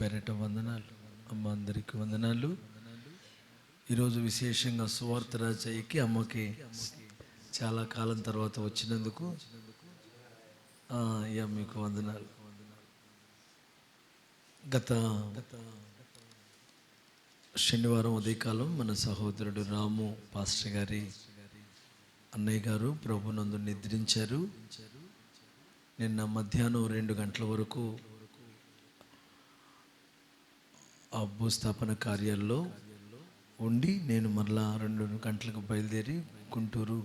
పేరిట వందనాలు. అమ్మ అందరికీ వందనాలు. ఈరోజు విశేషంగా సువార్త రాజయ్యకి అమ్మకి చాలా కాలం తర్వాత వచ్చినందుకు అయ్యా మీకు వందనాలు. గత శనివారం ఉదయకాలం మన సహోదరుడు రాము పాస్టర్ గారి అన్నయ్య గారు ప్రభునందు నిద్రించారు. నిన్న మధ్యాహ్నం 2 గంటల వరకు ఆ భూస్థాపన కార్యాల్లో ఉండి నేను మరలా 2 గంటలకు బయలుదేరి గుంటూరు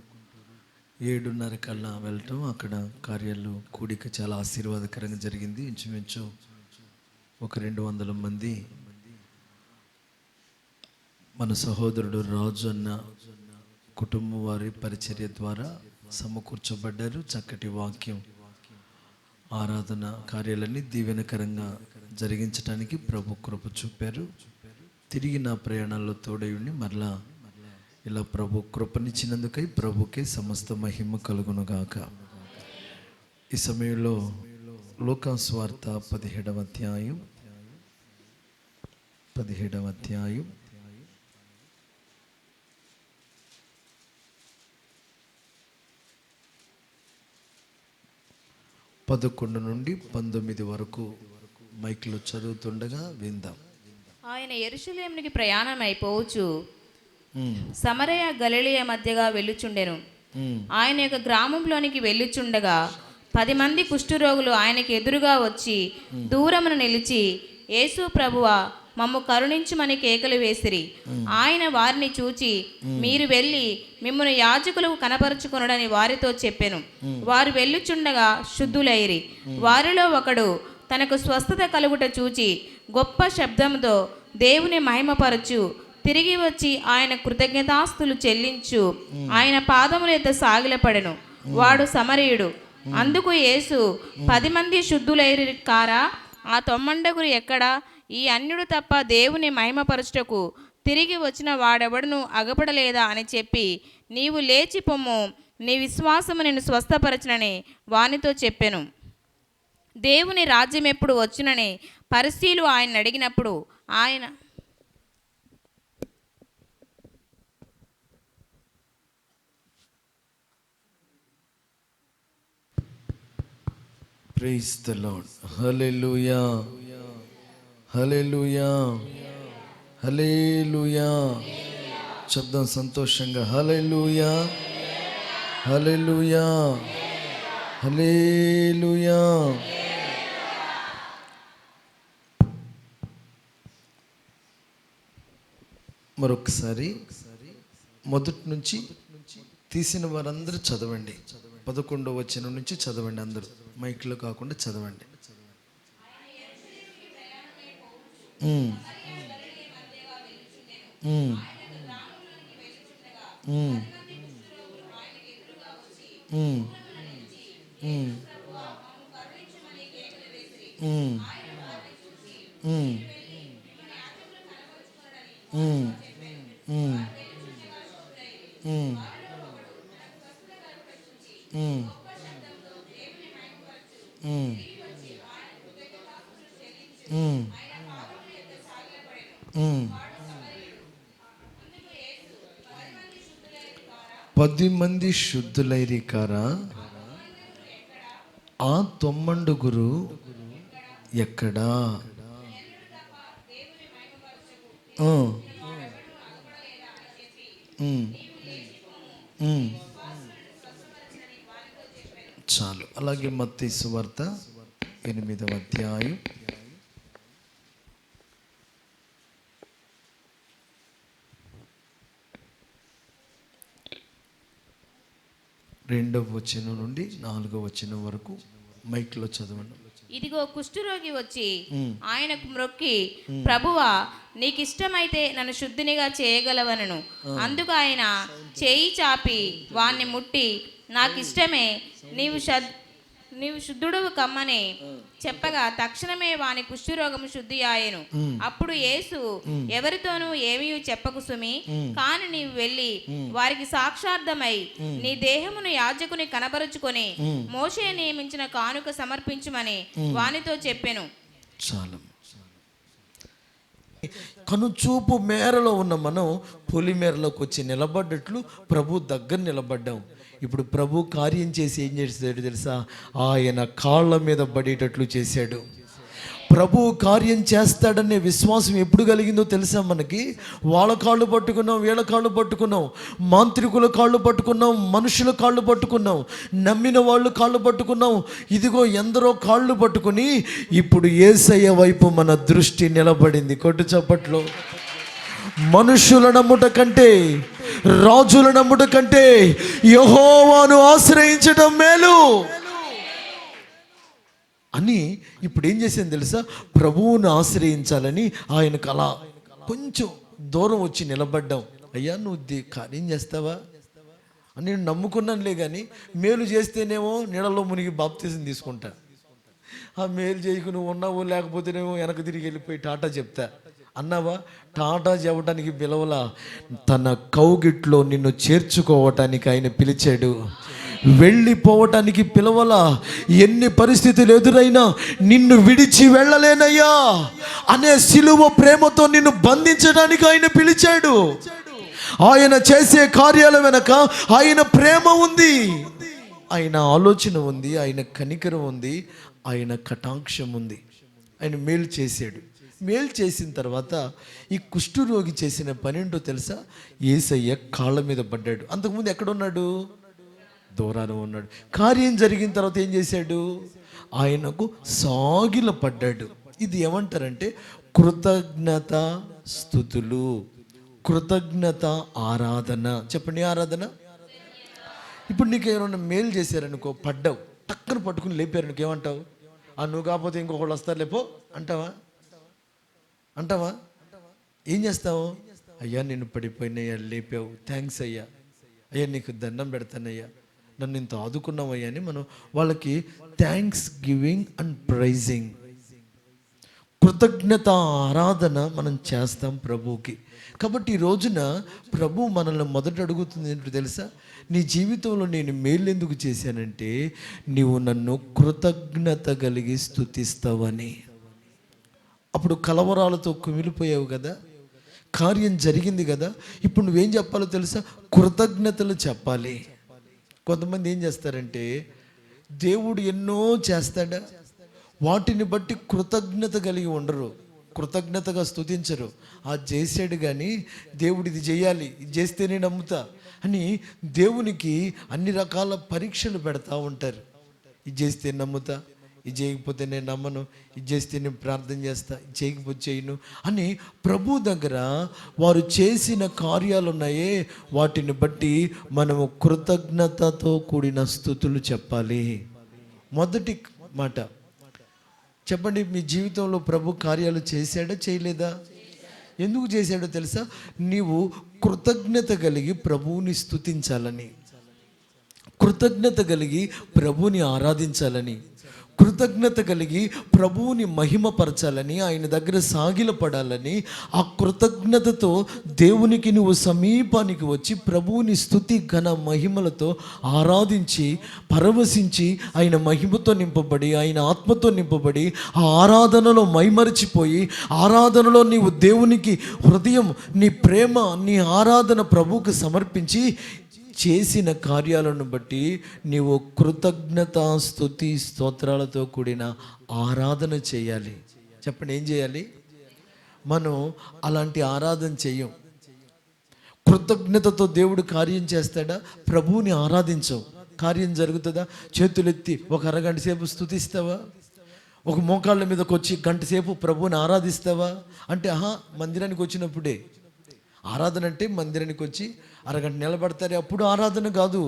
7:30 కల్లా వెళ్ళటం, అక్కడ కార్యాలు కూడిక చాలా ఆశీర్వాదకరంగా జరిగింది. ఇంచుమించు ఒక 200 మంది మన సహోదరుడు రాజు అన్న కుటుంబం వారి పరిచర్య ద్వారా సమకూర్చబడ్డారు. చక్కటి వాక్యం ఆరాధన కార్యాలన్నీ దీవెనకరంగా జరిగించడానికి ప్రభు కృప చూపారు. తిరిగి నా ప్రయాణాల్లో తోడయుండి మరలా ఇలా ప్రభు కృపనిచ్చినందుకై ప్రభుకే సమస్త మహిమ కలుగునుగాక. ఈ సమయంలో లూకా సువార్త 17వ అధ్యాయం 11 నుండి 19 వరకు మైక్లో చదువుతుండగా విందాం. ఆయన యెరూషలేమునికి ప్రయాణం అయిపోవచ్చు సమరయ గలిలయ మధ్యగా వెళ్ళుచుండెను. ఆయన యొక్క గ్రామంలోనికి వెళ్ళుచుండగా 10 మంది కుష్ఠరోగులు ఆయనకి ఎదురుగా వచ్చి దూరమున నిలిచి, యేసు ప్రభువా, మమ్ము కరుణించుమని కేకలు వేసిరి. ఆయన వారిని చూచి, మీరు వెళ్ళి మిమ్మును యాజకులకు కనపరుచుకొనుడని వారితో చెప్పెను. వారు వెళ్ళుచుండగా శుద్ధులైరి. వారిలో ఒకడు తనకు స్వస్థత కలుగుట చూచి గొప్ప శబ్దంతో దేవుని మహిమపరచు తిరిగి వచ్చి ఆయన కృతజ్ఞతాస్తులు చెల్లించు ఆయన పాదముల ఎద్ద సాగిలపడెను. వాడు సమరయుడు. అందుకు యేసు, 10 మంది శుద్ధులైరి కారా? ఆ 9 ఎక్కడా? ఈ అన్యుడు తప్ప దేవుని మహిమపరచుటకు తిరిగి వచ్చిన వాడెవడును అగపడలేదా అని చెప్పి, నీవు లేచి పొమ్ము, నీ విశ్వాసము నిన్ను స్వస్థపరచునని వానితో చెప్పెను. దేవుని రాజ్యం ఎప్పుడు వచ్చునని పరిసయ్యులు ఆయన అడిగినప్పుడు ఆయన, ప్రైజ్ ద లార్డ్. హల్లెలూయా, హల్లెలూయా, హల్లెలూయా. శబ్దం సంతోషంగా హల్లెలూయా, హల్లెలూయా, హల్లెలూయా. మరొకసారి మొదటి నుంచి తీసిన వారందరూ చదవండి. 11వ వచనం నుంచి చదవండి. అందరూ మైక్లో కాకుండా చదవండి. పది మంది శుద్ధులైరి కారా? ఆ 9 ఎక్కడా? చాలు. అలాగే మత్తయి సువార్త 8వ అధ్యాయం 2వ వచనం నుండి 4వ వచనం వరకు మైక్లో చదవండి. ఇదిగో కుష్ఠరోగి వచ్చి ఆయనకు మ్రొక్కి, ప్రభువా, నీకిష్టమైతే నన్ను శుద్ధినిగా చేయగలవనను. అందుకు ఆయన చేయి చాపి వాణ్ణి ముట్టి, నాకిష్టమే, నీవు శుద్ధుడవు కమ్మని చెప్పగా తక్షణమే వాని కుష్ఠరోగము శుద్ధి ఆయెను. అప్పుడు యేసు, ఎవరితోనూ ఏమీ చెప్పకు సుమి, కాని నీవు వెళ్ళి వారికి సాక్షార్థమై నీ దేహమును యాజకుని కనబరుచుకొని మోషే నియమించిన కానుక సమర్పించుమని వానితో చెప్పెను. చాలు. కనుచూపు మేరలో ఉన్న మనం పొలిమేరలోకి వచ్చి నిలబడ్డట్లు ప్రభు దగ్గర నిలబడ్డాం. ఇప్పుడు ప్రభు కార్యం చేసి ఏం చేశాడు తెలుసా? ఆయన కాళ్ళ మీద పడేటట్లు చేశాడు. ప్రభు కార్యం చేస్తాడనే విశ్వాసం ఎప్పుడు కలిగిందో తెలుసా మనకి? వాళ్ళ కాళ్ళు పట్టుకున్నాం, వీళ్ళ కాళ్ళు పట్టుకున్నాం, మాంత్రికుల కాళ్ళు పట్టుకున్నాం, మనుషుల కాళ్ళు పట్టుకున్నాం, నమ్మిన వాళ్ళు కాళ్ళు పట్టుకున్నాం. ఇదిగో ఎందరో కాళ్ళు పట్టుకుని ఇప్పుడు యేసయ్య వైపు మన దృష్టి నిలబడింది. కొట్టు చప్పట్లో. మనుషుల నమ్ముట కంటే, రాజుల నమ్ముట కంటే యెహోవాను ఆశ్రయించడం మేలు అని ఇప్పుడు ఏం చేసింది తెలుసా? ప్రభువును ఆశ్రయించాలని ఆయనకు అలా కొంచెం దూరం వచ్చి నిలబడ్డాం. అయ్యా నువ్వు కార్యం చేస్తావా అని నేను నమ్ముకున్నానులే, కానీ మేలు చేస్తేనేమో నీళ్ళలో మునిగి బాప్తిజం తీసుకుంటా, ఆ మేలు చేయకు నువ్వు ఉన్నావు లేకపోతేనేమో వెనక తిరిగి వెళ్ళిపోయి టాటా చెప్తా అన్నావా? టాటా చెప్పడానికి పిలవలా, తన కౌగిట్లో నిన్ను చేర్చుకోవటానికి ఆయన పిలిచాడు. వెళ్ళిపోవటానికి పిలవలా. ఎన్ని పరిస్థితులు ఎదురైనా నిన్ను విడిచి వెళ్ళలేనయ్యా అనే సిలువ ప్రేమతో నిన్ను బంధించడానికి ఆయన పిలిచాడు. ఆయన చేసే కార్యాల వెనక ఆయన ప్రేమ ఉంది, ఆయన ఆలోచన ఉంది, ఆయన కనికరం ఉంది, ఆయన కటాక్షం ఉంది. ఆయన మేలు చేశాడు. మేలు చేసిన తర్వాత ఈ కుష్ఠరోగి చేసిన పని ఏంటో తెలుసా? యేసయ్య కాళ్ళ మీద పడ్డాడు. అంతకుముందు ఎక్కడున్నాడు? దూరాన ఉన్నాడు. కార్యం జరిగిన తర్వాత ఏం చేశాడు? ఆయనకు సాగిల పడ్డాడు. ఇది ఏమంటారంటే కృతజ్ఞత స్తుతులు, కృతజ్ఞత ఆరాధన. చెప్పండి, ఆరాధన. ఇప్పుడు నీకు ఏమైనా మేలు చేశారనుకో, పడ్డావు, టక్కన పట్టుకుని లేపారనుకో, ఏమంటావు? నువ్వు కాకపోతే ఇంకొకళ్ళు వస్తారు లేపో అంటావా? అంటావా? ఏం చేస్తావు? అయ్యా నేను పడిపోయినయ్యా, లేపావు, థ్యాంక్స్ అయ్యా, అయ్యా నీకు దండం పెడతానయ్యా, నన్ను ఇంత ఆదుకున్నావయ్యా అని మనం వాళ్ళకి థ్యాంక్స్ గివింగ్ అండ్ ప్రైజింగ్, కృతజ్ఞత ఆరాధన మనం చేస్తాం ప్రభువుకి. కాబట్టి ఈ రోజున ప్రభు మనల్ని మొదట అడుగుతుంది ఏంటో తెలుసా? నీ జీవితంలో నేను మేలు ఎందుకు చేశానంటే నీవు నన్ను కృతజ్ఞత కలిగి స్తుతిస్తావని. అప్పుడు కలవరాలతో కుమిలిపోయావు కదా, కార్యం జరిగింది కదా, ఇప్పుడు నువ్వేం చెప్పాలో తెలుసా? కృతజ్ఞతలు చెప్పాలి. కొంతమంది ఏం చేస్తారంటే దేవుడు ఎన్నో చేస్తాడా, వాటిని బట్టి కృతజ్ఞత కలిగి ఉండరు, కృతజ్ఞతగా స్తుతించరు. చేశాడు కానీ దేవుడు ఇది చేయాలి, ఇది చేస్తేనే నమ్ముతా అని దేవునికి అన్ని రకాల పరీక్షలు పెడతా ఉంటారు. ఇది చేస్తే నమ్ముతా, ఇది చేయకపోతే నేను నమ్మను, ఇది చేస్తే నేను ప్రార్థన చేస్తా, ఇది చేయకపోతే చేయను అని ప్రభు దగ్గర వారు చేసిన కార్యాలు ఉన్నాయే వాటిని బట్టి మనము కృతజ్ఞతతో కూడిన స్తుతులు చెప్పాలి. మొదటి మాట చెప్పండి, మీ జీవితంలో ప్రభు కార్యాలు చేశాడా చేయలేదా? ఎందుకు చేశాడో తెలుసా? నీవు కృతజ్ఞత కలిగి ప్రభువుని స్తుతించాలని, కృతజ్ఞత కలిగి ప్రభువుని ఆరాధించాలని, కృతజ్ఞత కలిగి ప్రభువుని మహిమపరచాలని, ఆయన దగ్గర సాగిలపడాలని, ఆ కృతజ్ఞతతో దేవునికి నువ్వు సమీపానికి వచ్చి ప్రభువుని స్తుతి ఘన మహిమలతో ఆరాధించి పరవశించి ఆయన మహిమతో నింపబడి ఆయన ఆత్మతో నింపబడి ఆ ఆరాధనలో మైమరిచిపోయి ఆరాధనలో నీవు దేవునికి హృదయం, నీ ప్రేమ, నీ ఆరాధన ప్రభువుకు సమర్పించి చేసిన కార్యాలను బట్టి నీవు కృతజ్ఞత స్తుతి స్తోత్రాలతో కూడిన ఆరాధన చేయాలి. చెప్పండి, ఏం చేయాలి? మనం అలాంటి ఆరాధన చెయ్యం. కృతజ్ఞతతో దేవుడు కార్యం చేస్తాడా? ప్రభువుని ఆరాధించవు, కార్యం జరుగుతుందా? చేతులెత్తి ఒక అరగంట సేపు స్తుతిస్తావా? ఒక మోకాళ్ళ మీదకి వచ్చి గంట సేపు ప్రభువుని ఆరాధిస్తావా? అంటే మందిరానికి వచ్చినప్పుడే ఆరాధన. అంటే మందిరానికి వచ్చి అరగంట నిలబడతారే అప్పుడు ఆరాధన కాదు.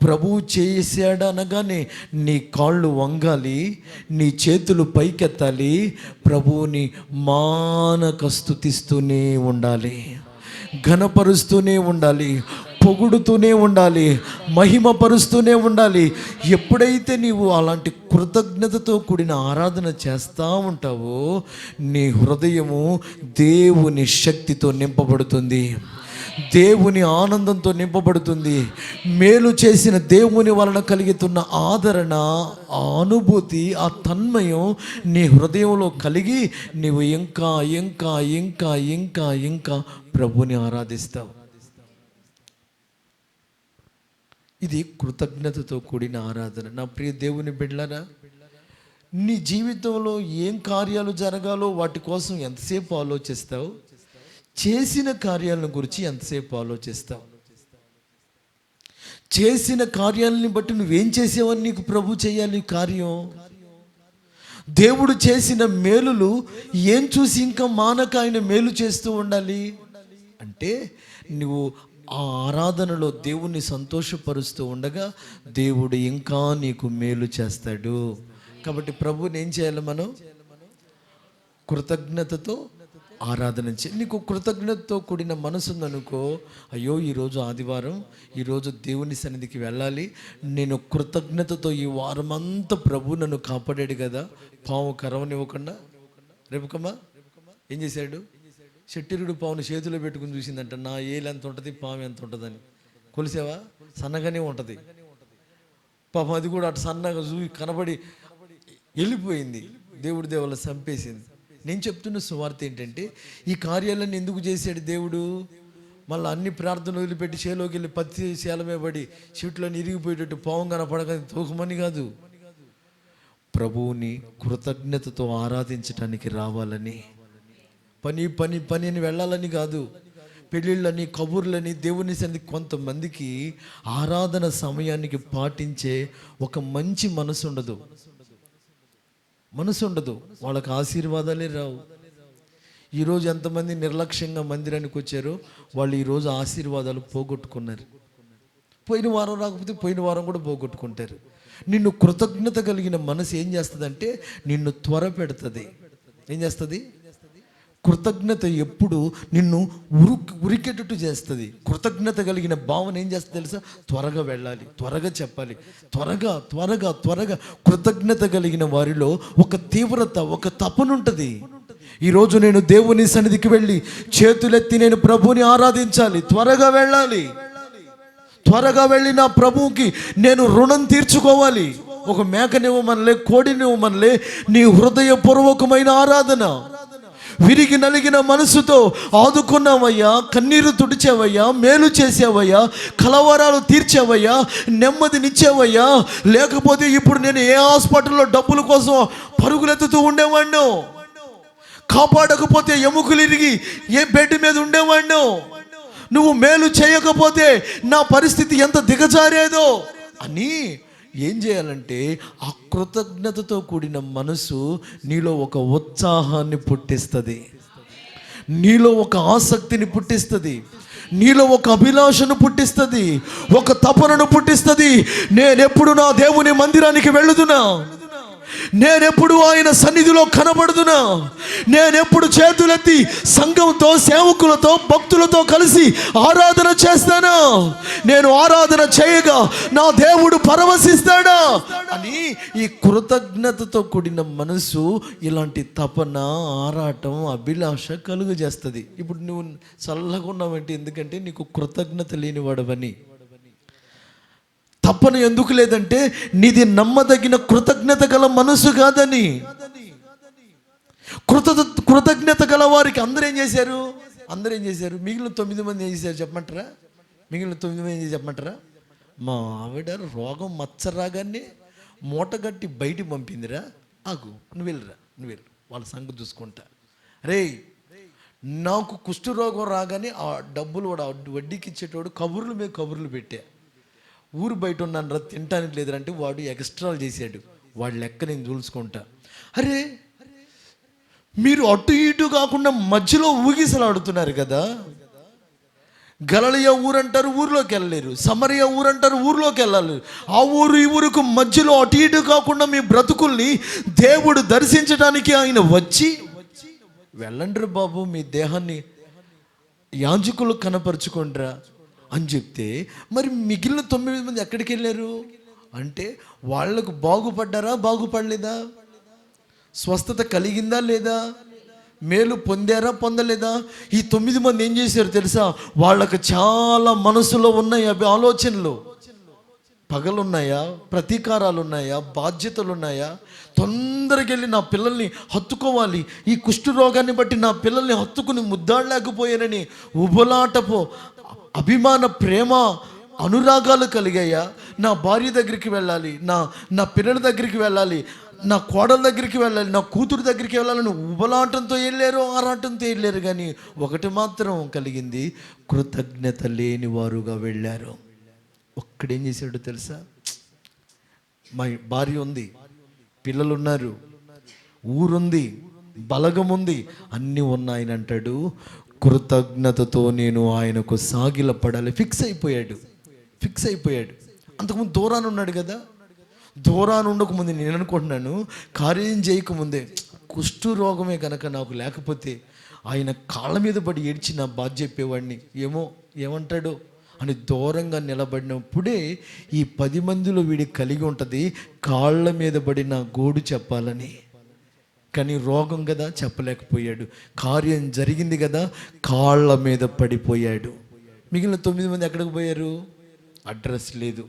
ప్రభువు చేశాడు అనగానే నీ కాళ్ళు వంగాలి, నీ చేతులు పైకెత్తాలి, ప్రభువుని మానక స్తుతిస్తూనే ఉండాలి, ఘనపరుస్తూనే ఉండాలి, పొగుడుతూనే ఉండాలి, మహిమపరుస్తూనే ఉండాలి. ఎప్పుడైతే నీవు అలాంటి కృతజ్ఞతతో కూడిన ఆరాధన చేస్తూ ఉంటావో నీ హృదయము దేవుని శక్తితో నింపబడుతుంది, దేవుని ఆనందంతో నింపబడుతుంది. మేలు చేసిన దేవుని వలన కలుగుతున్న ఆదరణ, ఆ అనుభూతి, ఆ తన్మయం నీ హృదయంలో కలిగి నీవు ఇంకా ఇంకా ఇంకా ఇంకా ఇంకా ప్రభుని ఆరాధిస్తావు. ఇది కృతజ్ఞతతో కూడిన ఆరాధన. నా ప్రియ దేవుని బిడ్డలారా, నీ జీవితంలో ఏం కార్యాలు జరగాలో వాటి కోసం ఎంతసేపు ఆలోచిస్తావు? చేసిన కార్యాలను గురించి ఎంతసేపు ఆలోచిస్తావు? చేసిన కార్యాలని బట్టి నువ్వేం చేసేవని నీకు ప్రభు చేయాలి కార్యం. దేవుడు చేసిన మేలులు ఏం చూసి ఇంకా మానక ఆయన మేలు చేస్తూ ఉండాలి అంటే, నువ్వు ఆ ఆరాధనలో దేవుణ్ణి సంతోషపరుస్తూ ఉండగా దేవుడు ఇంకా నీకు మేలు చేస్తాడు. కాబట్టి ప్రభుని ఏం చేయాలి? మనం కృతజ్ఞతతో ఆరాధన చేయాలి. నీకు కృతజ్ఞతతో కూడిన మనసు ఉందనుకో, అయ్యో ఈరోజు ఆదివారం, ఈరోజు దేవుని సన్నిధికి వెళ్ళాలి, నేను కృతజ్ఞతతో ఈ వారం అంతా ప్రభు నన్ను కాపాడాడు కదా, పాము కరవనివ్వకుండా. రేపుకమ్మా ఏం చేశాడు? షట్టిరుడు పావును చేతిలో పెట్టుకుని చూసిందంట, నా ఏలు ఎంత ఉంటుంది, పాము ఎంత ఉంటుందని. కొలిసావా? సన్నగానే ఉంటుంది పాపం. అది కూడా అటు సన్నగా కనబడి వెళ్ళిపోయింది, దేవుడి దేవుళ్ళ చంపేసింది. నేను చెప్తున్న సువార్త ఏంటంటే, ఈ కార్యాలన్నీ ఎందుకు చేశాడు దేవుడు? మళ్ళీ అన్ని ప్రార్థనలు వదిలిపెట్టి చేలోకి వెళ్ళి పత్తి శేలమే పడి చెట్లను ఇరిగిపోయేటట్టు పావం కనపడక తోకమని కాదు, ప్రభువుని కృతజ్ఞతతో ఆరాధించడానికి రావాలని. పని పని పని అని వెళ్ళాలని కాదు, పెళ్ళిళ్ళని కబుర్లని దేవుని సన్నిధి. కొంతమందికి ఆరాధన సమయానికి పాటించే ఒక మంచి మనసు ఉండదు, వాళ్ళకి ఆశీర్వాదాలే రావు. ఈరోజు ఎంతమంది నిర్లక్ష్యంగా మందిరానికి వచ్చారో వాళ్ళు ఈరోజు ఆశీర్వాదాలు పోగొట్టుకున్నారు. పోయిన వారం రాకపోతే పోయిన వారం కూడా పోగొట్టుకుంటారు. నిన్ను కృతజ్ఞత కలిగిన మనసు ఏం చేస్తుందంటే నిన్ను త్వర పెడుతుంది. ఏం చేస్తుంది? కృతజ్ఞత ఎప్పుడు నిన్ను ఉరికేటట్టు చేస్తుంది. కృతజ్ఞత కలిగిన భావన ఏం చేస్తుంది తెలుసా? త్వరగా వెళ్ళాలి, త్వరగా చెప్పాలి, త్వరగా త్వరగా త్వరగా. కృతజ్ఞత కలిగిన వారిలో ఒక తీవ్రత, ఒక తపనుంటుంది. ఈరోజు నేను దేవుని సన్నిధికి వెళ్ళి చేతులెత్తి నేను ప్రభువుని ఆరాధించాలి, త్వరగా వెళ్ళాలి, త్వరగా వెళ్ళి నా ప్రభువుకి నేను రుణం తీర్చుకోవాలి. ఒక మేకనివ్వమనలే, కోడినివ్వమనలే, నీ హృదయపూర్వకమైన ఆరాధన. విరిగి నలిగిన మనసుతో ఆదుకున్నావయ్యా, కన్నీరు తుడిచావయ్యా, మేలు చేసావయ్యా, కలవరాలు తీర్చావయ్యా, నెమ్మదినిచ్చావయ్యా. లేకపోతే ఇప్పుడు నేను ఏ హాస్పిటల్లో డబ్బుల కోసం పరుగులెత్తుతూ ఉండేవాడినో, కాపాడకపోతే ఎముకలు ఇరిగి ఏ బెడ్ మీద ఉండేవాడినో, నువ్వు మేలు చేయకపోతే నా పరిస్థితి ఎంత దిగజారేదో అని ఏం చేయాలంటే, ఆ కృతజ్ఞతతో కూడిన మనసు నీలో ఒక ఉత్సాహాన్ని పుట్టిస్తుంది, నీలో ఒక ఆసక్తిని పుట్టిస్తుంది, నీలో ఒక అభిలాషను పుట్టిస్తుంది, ఒక తపనను పుట్టిస్తుంది. నేనెప్పుడు నా దేవుని మందిరానికి వెళ్ళుదునా, నేనెప్పుడు ఆయన సన్నిధిలో కనబడుదునా, నేనెప్పుడు చేతులెత్తి సంఘంతో, సేవకులతో, భక్తులతో కలిసి ఆరాధన చేస్తానా, నేను ఆరాధన చేయగా నా దేవుడు పరవశిస్తాడా అని ఈ కృతజ్ఞతతో కూడిన మనసు ఇలాంటి తపన, ఆరాటం, అభిలాష కలుగు చేస్తుంది. ఇప్పుడు నువ్వు చల్లగా ఉన్నావంటే ఎందుకంటే నీకు కృతజ్ఞత లేనివాడవని. తప్పన ఎందుకు లేదంటే నీది నమ్మదగిన కృతజ్ఞత గల మనసు కాదని. కృతజ్ఞత గల వారికి అందరూ ఏం చేశారు? మిగిలిన 9 మంది ఏం చేశారు చెప్పమంటారా? మా ఆవిడ రోగం మచ్చరాగానే మూటగట్టి బయటికి పంపిందిరా, ఆగు నువ్వు వెళ్ళిరా, వాళ్ళ సంగతి చూసుకుంటా. రే, నాకు కుష్ఠరోగం రాగానే ఆ డబ్బులు వాడు వడ్డీకి ఇచ్చేటోడు కబుర్ల మీద కబుర్లు పెట్టా, ఊరు బయట ఉన్నాను రా, తినటానికి లేదంటే వాడు ఎక్స్ట్రాలు చేశాడు, వాడి లెక్క నేను చూసుకుంటా. అరే, మీరు అటు ఇటు కాకుండా మధ్యలో ఊగిసలాడుతున్నారు కదా. గలిలయ ఊరు అంటారు, ఊరిలోకి వెళ్ళలేరు. సమరయ ఊరు అంటారు, ఊరిలోకి వెళ్ళాలి. ఆ ఊరు ఈ ఊరుకు మధ్యలో అటు ఇటు కాకుండా మీ బ్రతుకుల్ని దేవుడు దర్శించడానికి ఆయన వచ్చి, వెళ్ళండ్రు బాబు, మీ దేహాన్ని యాజకులు కనపరుచుకోండిరా అని చెప్తే, మరి మిగిలిన 9 మంది ఎక్కడికి వెళ్ళారు అంటే, వాళ్ళకు బాగుపడ్డారా, బాగుపడలేదా, స్వస్థత కలిగిందా లేదా, మేలు పొందారా పొందలేదా? ఈ 9 మంది ఏం చేశారు తెలుసా? వాళ్ళకి చాలా మనసులో ఉన్నాయి అవి ఆలోచనలు. పగలున్నాయా, ప్రతీకారాలు ఉన్నాయా, బాధ్యతలు ఉన్నాయా? తొందరగా వెళ్ళి నా పిల్లల్ని హత్తుకోవాలి, ఈ కుష్ఠరోగాన్ని బట్టి నా పిల్లల్ని హత్తుకుని ముద్దాడలేకపోయానని ఉబలాటపు అభిమాన ప్రేమ అనురాగాలు కలిగాయా? నా భార్య దగ్గరికి వెళ్ళాలి, నా పిల్లల దగ్గరికి వెళ్ళాలి, నా కోడల దగ్గరికి వెళ్ళాలి, నా కూతురు దగ్గరికి వెళ్ళాలని ఉబలాటంతో వెళ్ళారు, ఆరాటంతో వెళ్ళారు. కానీ ఒకటి మాత్రం కలిగింది, కృతజ్ఞత లేని వారుగా వెళ్ళారు. ఒక్కడేం చేశాడు తెలుసా? మా భార్య ఉంది, పిల్లలు ఉన్నారు, ఊరుంది, బలగం ఉంది, అన్నీ ఉన్నాయని అంటాడు, కృతజ్ఞతతో నేను ఆయనకు సాగిలపడాలి. ఫిక్స్ అయిపోయాడు. అంతకుముందు దూరాన్ని ఉన్నాడు కదా, దూరాన్ని ఉండకముందు నేను అనుకుంటున్నాను, కార్యం చేయకముందే కుష్టు రోగమే కనుక నాకు లేకపోతే ఆయన కాళ్ళ మీద పడి ఏడ్చి నా బాధ చెప్పేవాడిని, ఏమంటాడో అని దూరంగా నిలబడినప్పుడే ఈ 10 మందిలో వీడికి కలిగి ఉంటుంది కాళ్ళ మీద పడిన గోడు చెప్పాలని. కానీ రోగం కదా, చెప్పలేకపోయాడు. కార్యం జరిగింది కదా, కాళ్ళ మీద పడిపోయాడు. మిగిలిన 9 మంది ఎక్కడికి పోయారు? అడ్రస్ లేదు.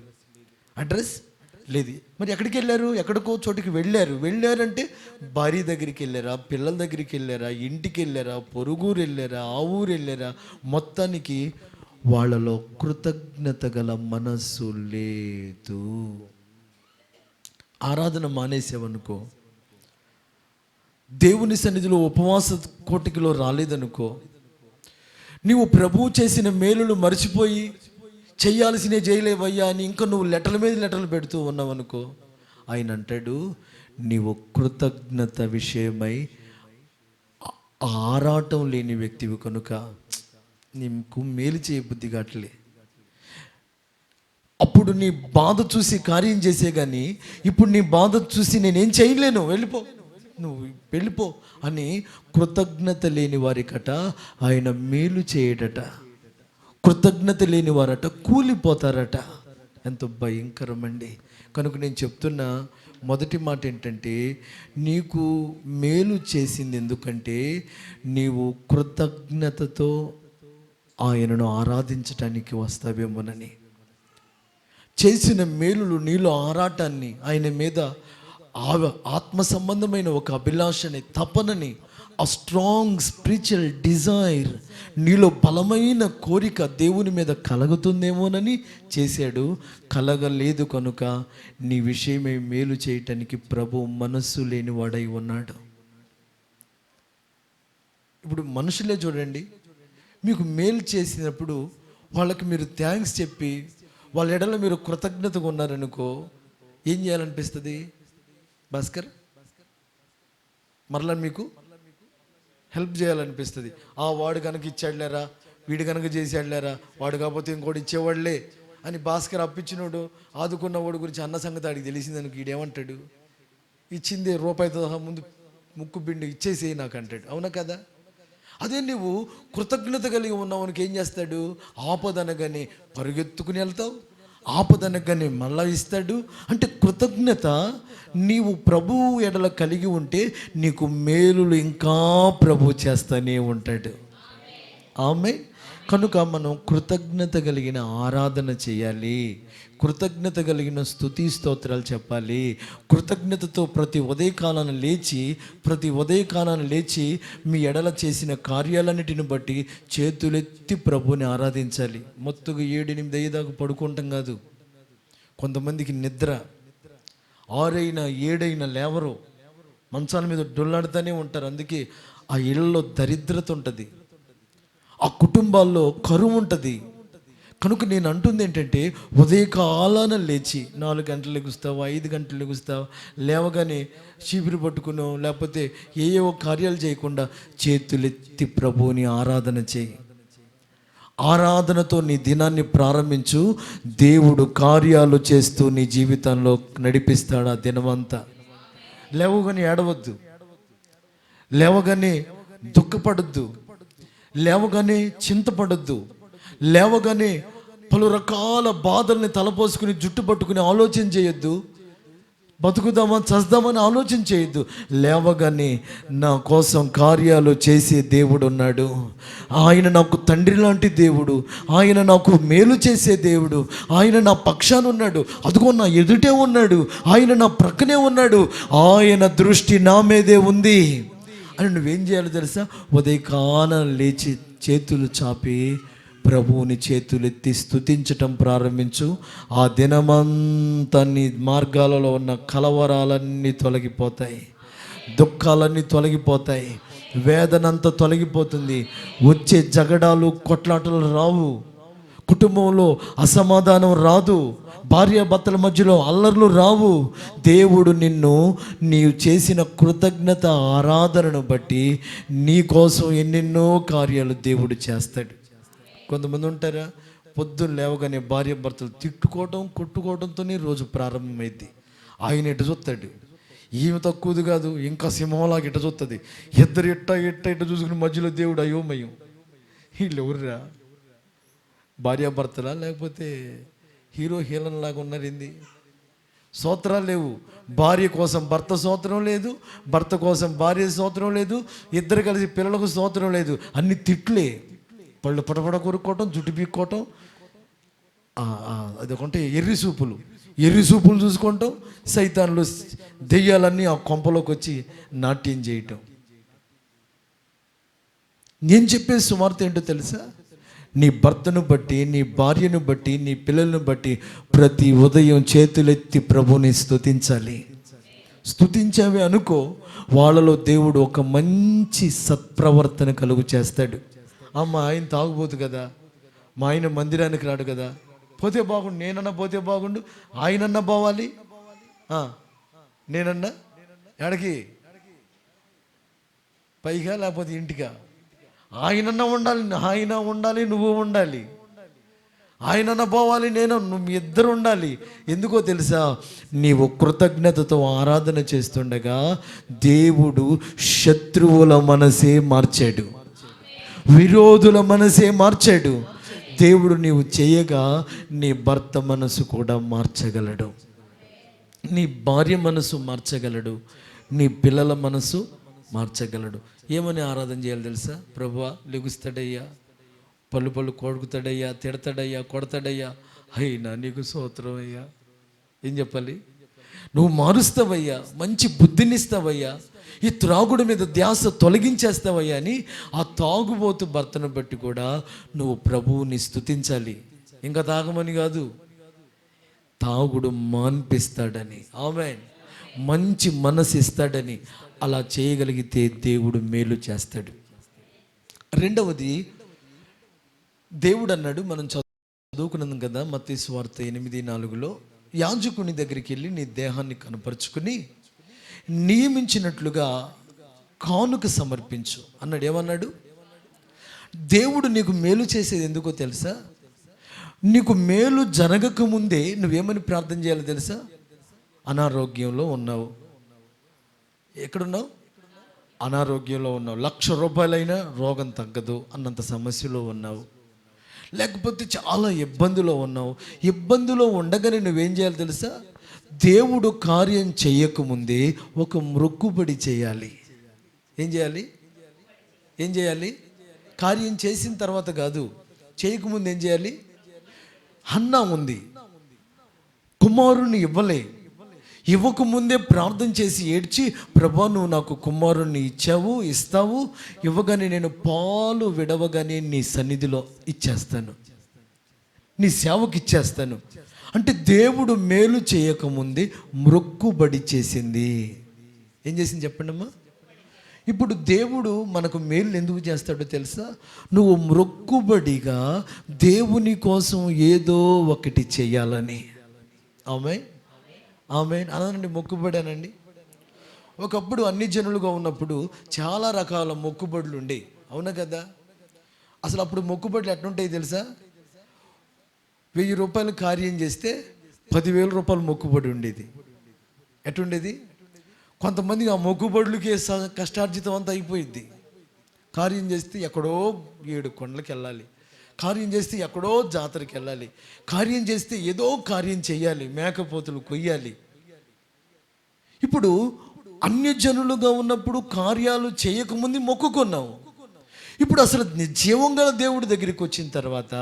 మరి ఎక్కడికి వెళ్ళారు? ఎక్కడికో చోటికి వెళ్ళారంటే భార్య దగ్గరికి వెళ్ళారా, పిల్లల దగ్గరికి వెళ్ళారా, ఇంటికి వెళ్ళారా, పొరుగురు వెళ్ళారా, ఆ ఊరు వెళ్ళారా? మొత్తానికి వాళ్ళలో కృతజ్ఞత గల మనస్సు లేదు. ఆరాధన మానేసావనుకో, దేవుని సన్నిధిలో ఉపవాస కోటికలో రాలేదనుకో, నీవు ప్రభువు చేసిన మేలులు మర్చిపోయి చేయాల్సినే చేయలేవయ్యా అని ఇంకా నువ్వు లెటర్ల మీద లెటర్లు పెడుతూ ఉన్నావు అనుకో, ఆయన అంటాడు, నీవు కృతజ్ఞత విషయమై ఆరాటం లేని వ్యక్తివి కనుక నీకు మేలు చేయబుద్ధి కావట్లే. అప్పుడు నీ బాధ చూసి కార్యం చేసే కానీ ఇప్పుడు నీ బాధ చూసి నేనేం చేయలేను, నువ్వు వెళ్ళిపో అని కృతజ్ఞత లేని వారికట ఆయన మేలు చేయడట. కృతజ్ఞత లేని వారట కూలిపోతారట. ఎంతో భయంకరమండి. కనుక నేను చెప్తున్న మొదటి మాట ఏంటంటే, నీకు మేలు చేసింది ఎందుకంటే నీవు కృతజ్ఞతతో ఆయనను ఆరాధించటానికి వస్తావేమోనని. చేసిన మేలులు నీలో ఆరాటాన్ని, ఆయన మీద ఆత్మ సంబంధమైన ఒక అభిలాషని, తపనని, ఆ స్ట్రాంగ్ స్పిరిచువల్ డిజైర్, నీలో బలమైన కోరిక దేవుని మీద కలుగుతుందేమోనని చేశాడు. కలగలేదు కనుక నీ విషయమై మేలు చేయటానికి ప్రభు మనస్సు లేనివాడై ఉన్నాడు. ఇప్పుడు మనుషులే చూడండి, మీకు మేలు చేసినప్పుడు వాళ్ళకి మీరు థ్యాంక్స్ చెప్పి వాళ్ళ ఎడలో మీరు కృతజ్ఞతగా ఉన్నారనుకో, ఏం చేయాలనిపిస్తుంది? భాస్కర్, మరలా మీకు హెల్ప్ చేయాలనిపిస్తుంది. వాడు కనుక ఇచ్చాడులేరా, వీడు కనుక చేసాడులేరా, వాడు కాకపోతే ఇంకోటి ఇచ్చేవాడులే అని భాస్కర్ అప్పించినోడు ఆదుకున్నవాడు గురించి అన్న సంగతి ఆడికి తెలిసిందనుకో, వీడేమంటాడు? ఇచ్చిందే రూపాయితో సహా ముందు ముక్కు పిండి ఇచ్చేసేయి నాకు అంటాడు. అవునా కదా? అదే నువ్వు కృతజ్ఞత కలిగి ఉన్నావునికి ఏం చేస్తాడు? ఆపదనగానే పరుగెత్తుకుని వెళ్తావు, ఆపదనగానే మళ్ళా ఇస్తాడు. అంటే కృతజ్ఞత నీవు ప్రభువు ఎడల కలిగి ఉంటే నీకు మేలులు ఇంకా ప్రభు చేస్తూనే ఉంటాడు. ఆమేన్. కనుక మనం కృతజ్ఞత కలిగిన ఆరాధన చేయాలి, కృతజ్ఞత కలిగిన స్తుతి స్తోత్రాలు చెప్పాలి. కృతజ్ఞతతో ప్రతి ఉదయకాలాన్ని లేచి మీ ఎడల చేసిన కార్యాలన్నిటిని బట్టి చేతులెత్తి ప్రభుని ఆరాధించాలి. మొత్తుగా 7-8 అయ్యేదాకా పడుకుంటాం కాదు. కొంతమందికి నిద్ర 6 అయినా 7 అయినా లేవరు, మంచాల మీద డొల్లాడుతూనే ఉంటారు. అందుకే ఆ ఇళ్ళలో దరిద్రత ఉంటుంది, ఆ కుటుంబాల్లో కరువు ఉంటుంది. కనుక నేను అంటుంది ఏంటంటే, ఉదయకాలాన లేచి 4 గంటలు లెగుస్తావు, 5 గంటలు లెగుస్తావు, లేవగానే చీపిరి పట్టుకునో లేకపోతే ఏవో కార్యాలు చేయకుండా చేతులెత్తి ప్రభువుని ఆరాధన చేయి. ఆరాధనతో నీ దినాన్ని ప్రారంభించు. దేవుడు కార్యాలు చేస్తూ నీ జీవితంలో నడిపిస్తాడు ఆ దినమంతా. లేవగానే ఏడవద్దు, లేవగానే దుఃఖపడద్దు, లేవగానే చింతపడద్దు, లేవగానే పలు రకాల బాధల్ని తలపోసుకుని జుట్టు పట్టుకుని ఆలోచన చేయొద్దు. బతుకుదామా చస్తామని ఆలోచన చేయొద్దు. లేవగానే నా కోసం కార్యాలు చేసే దేవుడు ఉన్నాడు. ఆయన నాకు తండ్రి లాంటి దేవుడు, ఆయన నాకు మేలు చేసే దేవుడు, ఆయన నా పక్షాన ఉన్నాడు, అదిగో నా ఎదుటే ఉన్నాడు, ఆయన నా ప్రక్కనే ఉన్నాడు, ఆయన దృష్టి నా మీదే ఉంది అని నువ్వేం చేయాలో తెలుసా? ఉదయకాలం లేచి చేతులు చాపి ప్రభువుని చేతులెత్తి స్తుతించటం ప్రారంభించు. ఆ దినమంతా నీ మార్గాలలో ఉన్న కలవరాలన్నీ తొలగిపోతాయి, దుఃఖాలన్నీ తొలగిపోతాయి, వేదనంతా తొలగిపోతుంది. వచ్చే జగడాలు కొట్లాటలు రావు, కుటుంబంలో అసమాధానం రాదు, భార్యాభర్తల మధ్యలో అల్లర్లు రావు. దేవుడు నీవు చేసిన కృతజ్ఞత ఆరాధనను బట్టి నీ కోసం ఎన్నెన్నో కార్యాలు దేవుడు చేస్తాడు. కొంతమంది ఉంటారా, పొద్దున్న లేవగానే భార్యాభర్తలు తిట్టుకోవడం కొట్టుకోవడంతోనే రోజు ప్రారంభమైంది. ఆయన ఇట చూస్తాడు, ఈమె తక్కువది కాదు, ఇంకా సింహంలాగా ఇట చూస్తుంది. ఇద్దరు ఇట్ట చూసుకుని మధ్యలో దేవుడు అయోమయం. వీళ్ళు ఎవరురా, భార్యాభర్తలా లేకపోతే హీరో హీరోయిన్ లాగా ఉన్నారు ఏంది? స్తోత్రాలు లేవు. భార్య కోసం భర్త స్తోత్రం లేదు, భర్త కోసం భార్య స్తోత్రం లేదు, ఇద్దరు కలిసి పిల్లలకు స్తోత్రం లేదు. అన్ని తిట్లే, పళ్ళు పటపట కొరుక్కోవటం, జుట్టు పీక్కోవటం, అదొకంటే ఎర్రి సూపులు చూసుకోవటం, సైతాన్లు దెయ్యాలన్నీ ఆ కొంపలోకి వచ్చి నాట్యం చేయటం. నేను చెప్పే సువార్త ఏంటో తెలుసా? నీ భర్తను బట్టి, నీ భార్యను బట్టి, నీ పిల్లలను బట్టి ప్రతి ఉదయం చేతులెత్తి ప్రభుని స్తుతించాలి. స్తుతించావే అనుకో, వాళ్ళలో దేవుడు ఒక మంచి సత్ప్రవర్తన కలుగు చేస్తాడు. మా ఆయన తాగుబోతు కదా, మా ఆయన మందిరానికి రాడు కదా, పోతే బాగుండు, నేనన్నా పోతే బాగుండు, ఆయనన్నా పోవాలి, నేనన్నా ఎడకి పైగా లేకపోతే ఇంటికా, ఆయనన్నా ఉండాలి, నువ్వు ఉండాలి, ఆయనన్నా పోవాలి, నువ్వు ఇద్దరు ఉండాలి. ఎందుకో తెలుసా? నీవు కృతజ్ఞతతో ఆరాధన చేస్తుండగా దేవుడు శత్రువుల మనసే మార్చాడు, విరోధుల మనసే మార్చాడు. దేవుడు నీవు చేయగా నీ భర్త మనసు కూడా మార్చగలడు, నీ భార్య మనసు మార్చగలడు, నీ పిల్లల మనసు మార్చగలడు. ఏమని ఆరాధన చేయాలి తెలుసా? ప్రభువా, లెగుస్తాడయ్యా, పళ్ళు కొడుకుతాడయ్యా, తిడతాడయ్యా, కొడతాడయ్యా, అయినా నీకు స్తోత్రం అయ్యా. ఏం చెప్పాలి? నువ్వు మారుస్తావయ్యా, మంచి బుద్ధినిస్తావయ్యా, ఈ త్రాగుడు మీద ధ్యాస తొలగించేస్తావయ్యా అని ఆ తాగుబోతు భర్తను బట్టి కూడా నువ్వు ప్రభువుని స్తుతించాలి. ఇంకా తాగమని కాదు, తాగుడు మాన్పిస్తాడని, ఆమేన్, మంచి మనసు ఇస్తాడని. అలా చేయగలిగితే దేవుడు మేలు చేస్తాడు. రెండవది, దేవుడు అన్నాడు, మనం చదువుకున్నాం కదా మత్తయి సువార్త 8:4, యాజకుని దగ్గరికి వెళ్ళి నీ దేహాన్ని కనపరుచుకుని నియమించినట్లుగా కానుక సమర్పించు అన్నాడు. ఏమన్నాడు? దేవుడు నీకు మేలు చేసేది ఎందుకో తెలుసా? నీకు మేలు జరగక ముందే నువ్వేమని ప్రార్థన చేయాలో తెలుసా? అనారోగ్యంలో ఉన్నావు, ఎక్కడున్నావు? అనారోగ్యంలో ఉన్నావు, 1,00,000 రూపాయలైనా రోగం తగ్గదు అన్నంత సమస్యలో ఉన్నావు, లేకపోతే చాలా ఇబ్బందిలో ఉన్నావు. ఇబ్బందిలో ఉండగానే నువ్వేం చేయాలి తెలుసా? దేవుడు కార్యం చేయకముందే ఒక మొక్కుబడి చేయాలి. ఏం చేయాలి? కార్యం చేసిన తర్వాత కాదు, చేయకముందు ఏం చేయాలి? హన్నా ఉంది, కుమారుని ఇవ్వకముందే ప్రార్థన చేసి ఏడ్చి, ప్రభా నువ్వు నాకు కుమారుణ్ణి ఇస్తావు, ఇవ్వగానే నేను పాలు విడవగానే నీ సన్నిధిలో ఇచ్చేస్తాను, నీ సేవకి ఇచ్చేస్తాను. అంటే దేవుడు మేలు చేయకముందే మొక్కుబడి చేసింది. ఏం చేసింది చెప్పండి అమ్మా? ఇప్పుడు దేవుడు మనకు మేలు ఎందుకు చేస్తాడో తెలుసా? నువ్వు మొక్కుబడిగా దేవుని కోసం ఏదో ఒకటి చేయాలని. ఆమేన్ అనండి, మొక్కుబడానండి. ఒకప్పుడు అన్ని జనులుగా ఉన్నప్పుడు చాలా రకాల మొక్కుబడులు ఉండే, అవునా కదా? అసలు అప్పుడు మొక్కుబడులు ఎట్లుంటాయి తెలుసా? 1,000 రూపాయలు కార్యం చేస్తే 10,000 రూపాయలు మొక్కుబడి ఉండేది. ఎట్లుండేది? కొంతమందికి ఆ మొక్కుబడులకే కష్టార్జితం అంతా అయిపోయింది. కార్యం చేస్తే ఎక్కడో 7 కొండలకు వెళ్ళాలి, కార్యం చేస్తే ఎక్కడో జాతరకి వెళ్ళాలి, కార్యం చేస్తే ఏదో కార్యం చేయాలి, మేకపోతులు కొయ్యాలి. ఇప్పుడు అన్యజనులుగా ఉన్నప్పుడు కార్యాలు చేయకముందు మొక్కుకున్నావు. ఇప్పుడు అసలు జీవం గల దేవుడి దగ్గరికి వచ్చిన తర్వాత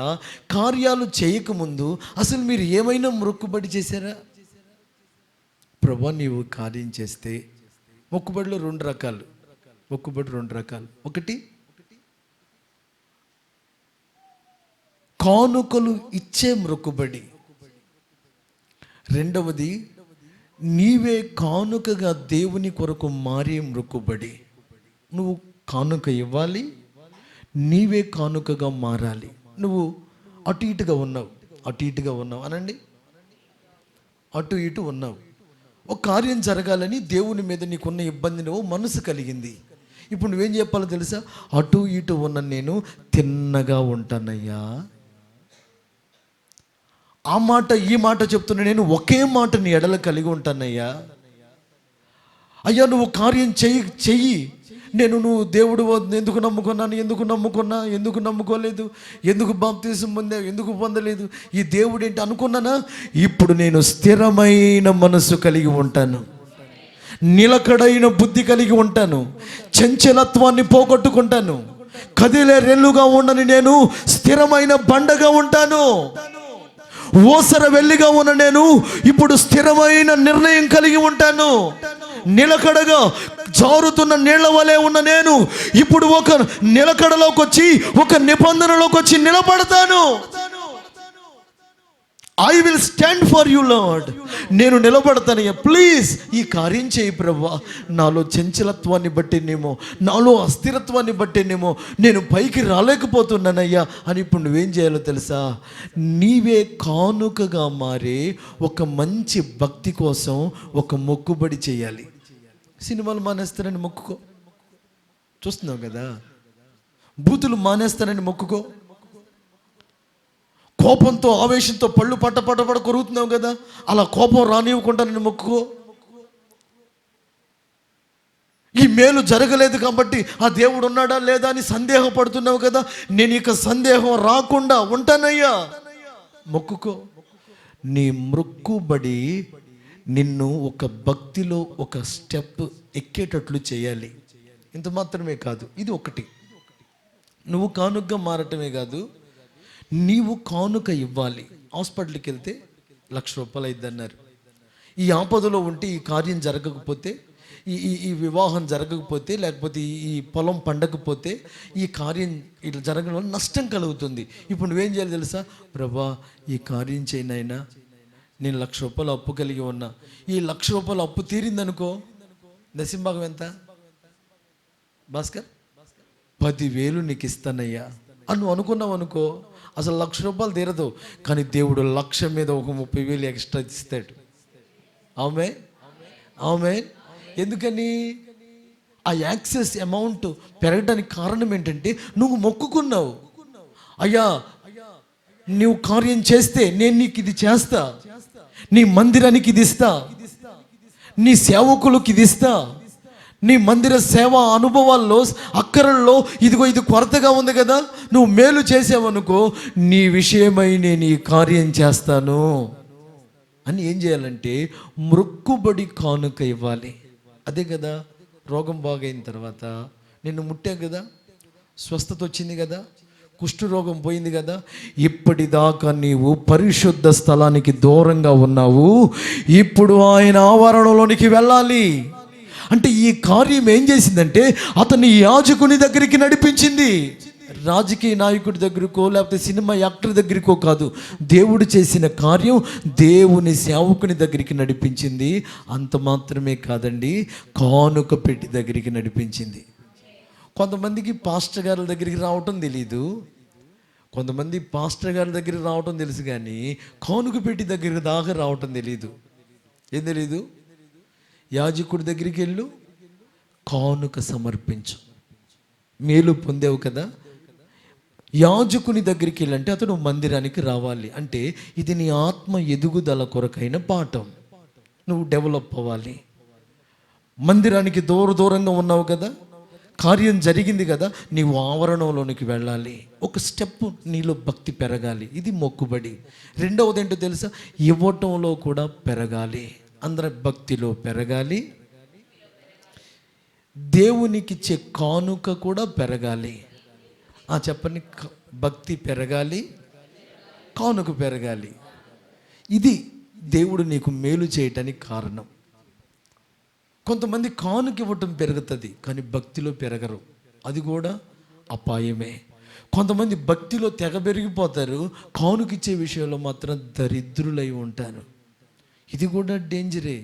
కార్యాలు చేయకముందు అసలు మీరు ఏమైనా మొక్కుబడి చేశారా? ప్రభా నీవు కార్యం చేస్తే, మొక్కుబడిలో రెండు రకాలు. ఒకటి కానుకలు ఇచ్చే మొక్కుబడి. రెండవది నీవే కానుకగా దేవుని కొరకు మారే మొక్కుబడి. నువ్వు కానుక ఇవ్వాలి, నీవే కానుకగా మారాలి. నువ్వు అటు ఇటుగా ఉన్నావు అనండి, అటు ఇటు ఉన్నావు. ఒక కార్యం జరగాలని దేవుని మీద నీకున్న ఇబ్బంది నువ్వు మనసు కలిగింది. ఇప్పుడు నువ్వేం చెప్పాలో తెలుసా? అటు ఇటు ఉన్న నేను తిన్నగా ఉంటానయ్యా. ఆ మాట ఈ మాట చెప్తున్నా, నేను ఒకే మాట నీ ఎడల కలిగి ఉంటానయ్యా. అయ్యా నువ్వు కార్యం చెయ్యి. నువ్వు దేవుడు ఎందుకు నమ్ముకోలేదు, ఎందుకు బాప్తిసం పొందావు, ఎందుకు పొందలేదు, ఈ దేవుడు ఏంటి అనుకున్నానా? ఇప్పుడు నేను స్థిరమైన మనసు కలిగి ఉంటాను, నిలకడైన బుద్ధి కలిగి ఉంటాను, చంచలత్వాన్ని పోగొట్టుకుంటాను, కదిలే రెల్లుగా ఉండని నేను స్థిరమైన బండగా ఉంటాను. ఓసర వెల్లిగా ఉన్న నేను ఇప్పుడు స్థిరమైన నిర్ణయం కలిగి ఉంటాను. నిలకడగా జారుతున్న నీళ్ల వలె ఉన్న నేను ఇప్పుడు ఒక నిలకడలోకి వచ్చి, ఒక నిబంధనలోకి వచ్చి నిలబడతాను. I will stand for you lord. నేను నిలబడతానయ్యా, ప్లీజ్ ఈ కార్యం చేయి ప్రభువా. నాలో చంచలత్వాన్ని బట్టినేమో, నాలో అస్థిరత్వాన్ని బట్టినేమో నేను పైకి రాలేకపోతున్నానయ్యా అని ఇప్పుడు నువ్వేం చేయాలో తెలుసా? నీవే కానుకగా మారే ఒక మంచి భక్తి కోసం ఒక మొక్కుబడి చేయాలి. సినిమాలు మానేస్తానని మొక్కుకో, చూస్తున్నావు కదా. బూతులు మానేస్తానని మొక్కుకో, కోపంతో ఆవేశంతో పళ్ళు పట్ట కొరుకుతున్నావు కదా, అలా కోపం రానివ్వకుండా నేను మొక్కుకో. ఈ మేలు జరగలేదు కాబట్టి ఆ దేవుడు ఉన్నాడా లేదా అని సందేహపడుతున్నావు కదా, నేను ఇక సందేహం రాకుండా ఉంటానయ్యా మొక్కుకో. నీ మొక్కుబడి నిన్ను ఒక భక్తిలో ఒక స్టెప్ ఎక్కేటట్లు చేయాలి. ఇంత మాత్రమే కాదు, ఇది ఒకటి. నువ్వు కానుకగా మారటమే కాదు, నీవు కానుక ఇవ్వాలి. హాస్పిటల్కి వెళ్తే 1,00,000 రూపాయలు అయింది అన్నారు. ఈ ఆపదలో ఉంటే, ఈ కార్యం జరగకపోతే, ఈ వివాహం జరగకపోతే, లేకపోతే ఈ పొలం పండకపోతే, ఈ కార్యం ఇట్లా జరగడం వల్ల నష్టం కలుగుతుంది. ఇప్పుడు నువ్వేం చేయాలి తెలుసా? ప్రభా ఈ కార్యం చేయనైనా, నేను 1,00,000 రూపాయలు అప్పు కలిగి ఉన్నా, ఈ 1,00,000 రూపాయలు అప్పు తీరిందనుకో, దశంభాగం ఎంత భాస్కర్? 10,000 నీకు ఇస్తానయ్యా అని నువ్వు అనుకున్నావు అనుకో, అసలు 1,00,000 రూపాయలు తీరదు, కానీ దేవుడు 1,00,000 మీద ఒక 30,000 ఎక్స్ట్రా ఇస్తాడు. ఆమె ఎందుకని? ఆ యాక్సెస్ అమౌంట్ పెరగడానికి కారణం ఏంటంటే నువ్వు మొక్కుకున్నావు. అయ్యా నువ్వు కార్యం చేస్తే నేను నీకు ఇది చేస్తా, నీ మందిరానికి ఇది ఇస్తా, నీ సేవకులకు ఇది ఇస్తా, నీ మందిర సేవా అనుభవాల్లో అక్కరల్లో ఇది కొరతగా ఉంది కదా, నువ్వు మేలు చేసావనుకో, నీ విషయమై నేను ఈ కార్యం చేస్తాను అని ఏం చేయాలంటే మొక్కుబడి కానుక ఇవ్వాలి. అదే కదా, రోగం బాగైన తర్వాత నిన్ను ముట్టా కదా, స్వస్థత వచ్చింది కదా, కుష్ఠరోగం పోయింది కదా, ఇప్పటిదాకా నీవు పరిశుద్ధ స్థలానికి దూరంగా ఉన్నావు, ఇప్పుడు ఆయన ఆవరణలోనికి వెళ్ళాలి. అంటే ఈ కార్యం ఏం చేసిందంటే అతన్ని యాజకుని దగ్గరికి నడిపించింది. రాజకీయ నాయకుడి దగ్గరకో లేకపోతే సినిమా యాక్టర్ దగ్గరకో కాదు, దేవుడు చేసిన కార్యం దేవుని సేవకుని దగ్గరికి నడిపించింది. అంత మాత్రమే కాదండి, కానుక పెట్టి దగ్గరికి నడిపించింది. కొంతమందికి పాస్టర్ గారి దగ్గరికి రావటం తెలీదు, కొంతమంది పాస్టర్ గారి దగ్గరికి రావటం తెలుసు, కానీ కానుక పెట్టి దగ్గరికి దాకా రావటం తెలీదు. ఏం తెలీదు? యాజకుడి దగ్గరికి వెళ్ళు, కానుక సమర్పించు, మేలు పొందావు కదా. యాజకుని దగ్గరికి వెళ్ళంటే అతను మందిరానికి రావాలి. అంటే ఇది నీ ఆత్మ ఎదుగుదల కొరకైన పాఠం. నువ్వు డెవలప్ అవ్వాలి. మందిరానికి దూరంగా ఉన్నావు కదా, కార్యం జరిగింది కదా, నీవు ఆవరణంలోనికి వెళ్ళాలి. ఒక స్టెప్ నీలో భక్తి పెరగాలి, ఇది మొక్కుబడి. రెండవది ఏంటో తెలుసా? ఇవ్వటంలో కూడా పెరగాలి. అందరి భక్తిలో పెరగాలి, దేవునికిచ్చే కానుక కూడా పెరగాలి. చెప్పండి, భక్తి పెరగాలి, కానుక పెరగాలి. ఇది దేవుడు నీకు మేలు చేయటానికి కారణం. కొంతమంది కానుక ఇవ్వటం పెరుగుతుంది కానీ భక్తిలో పెరగరు, అది కూడా అపాయమే. కొంతమంది భక్తిలో తెగ పెరిగిపోతారు, కానుకిచ్చే విషయంలో మాత్రం దరిద్రులై ఉంటారు, ఇది కూడా డేంజరే.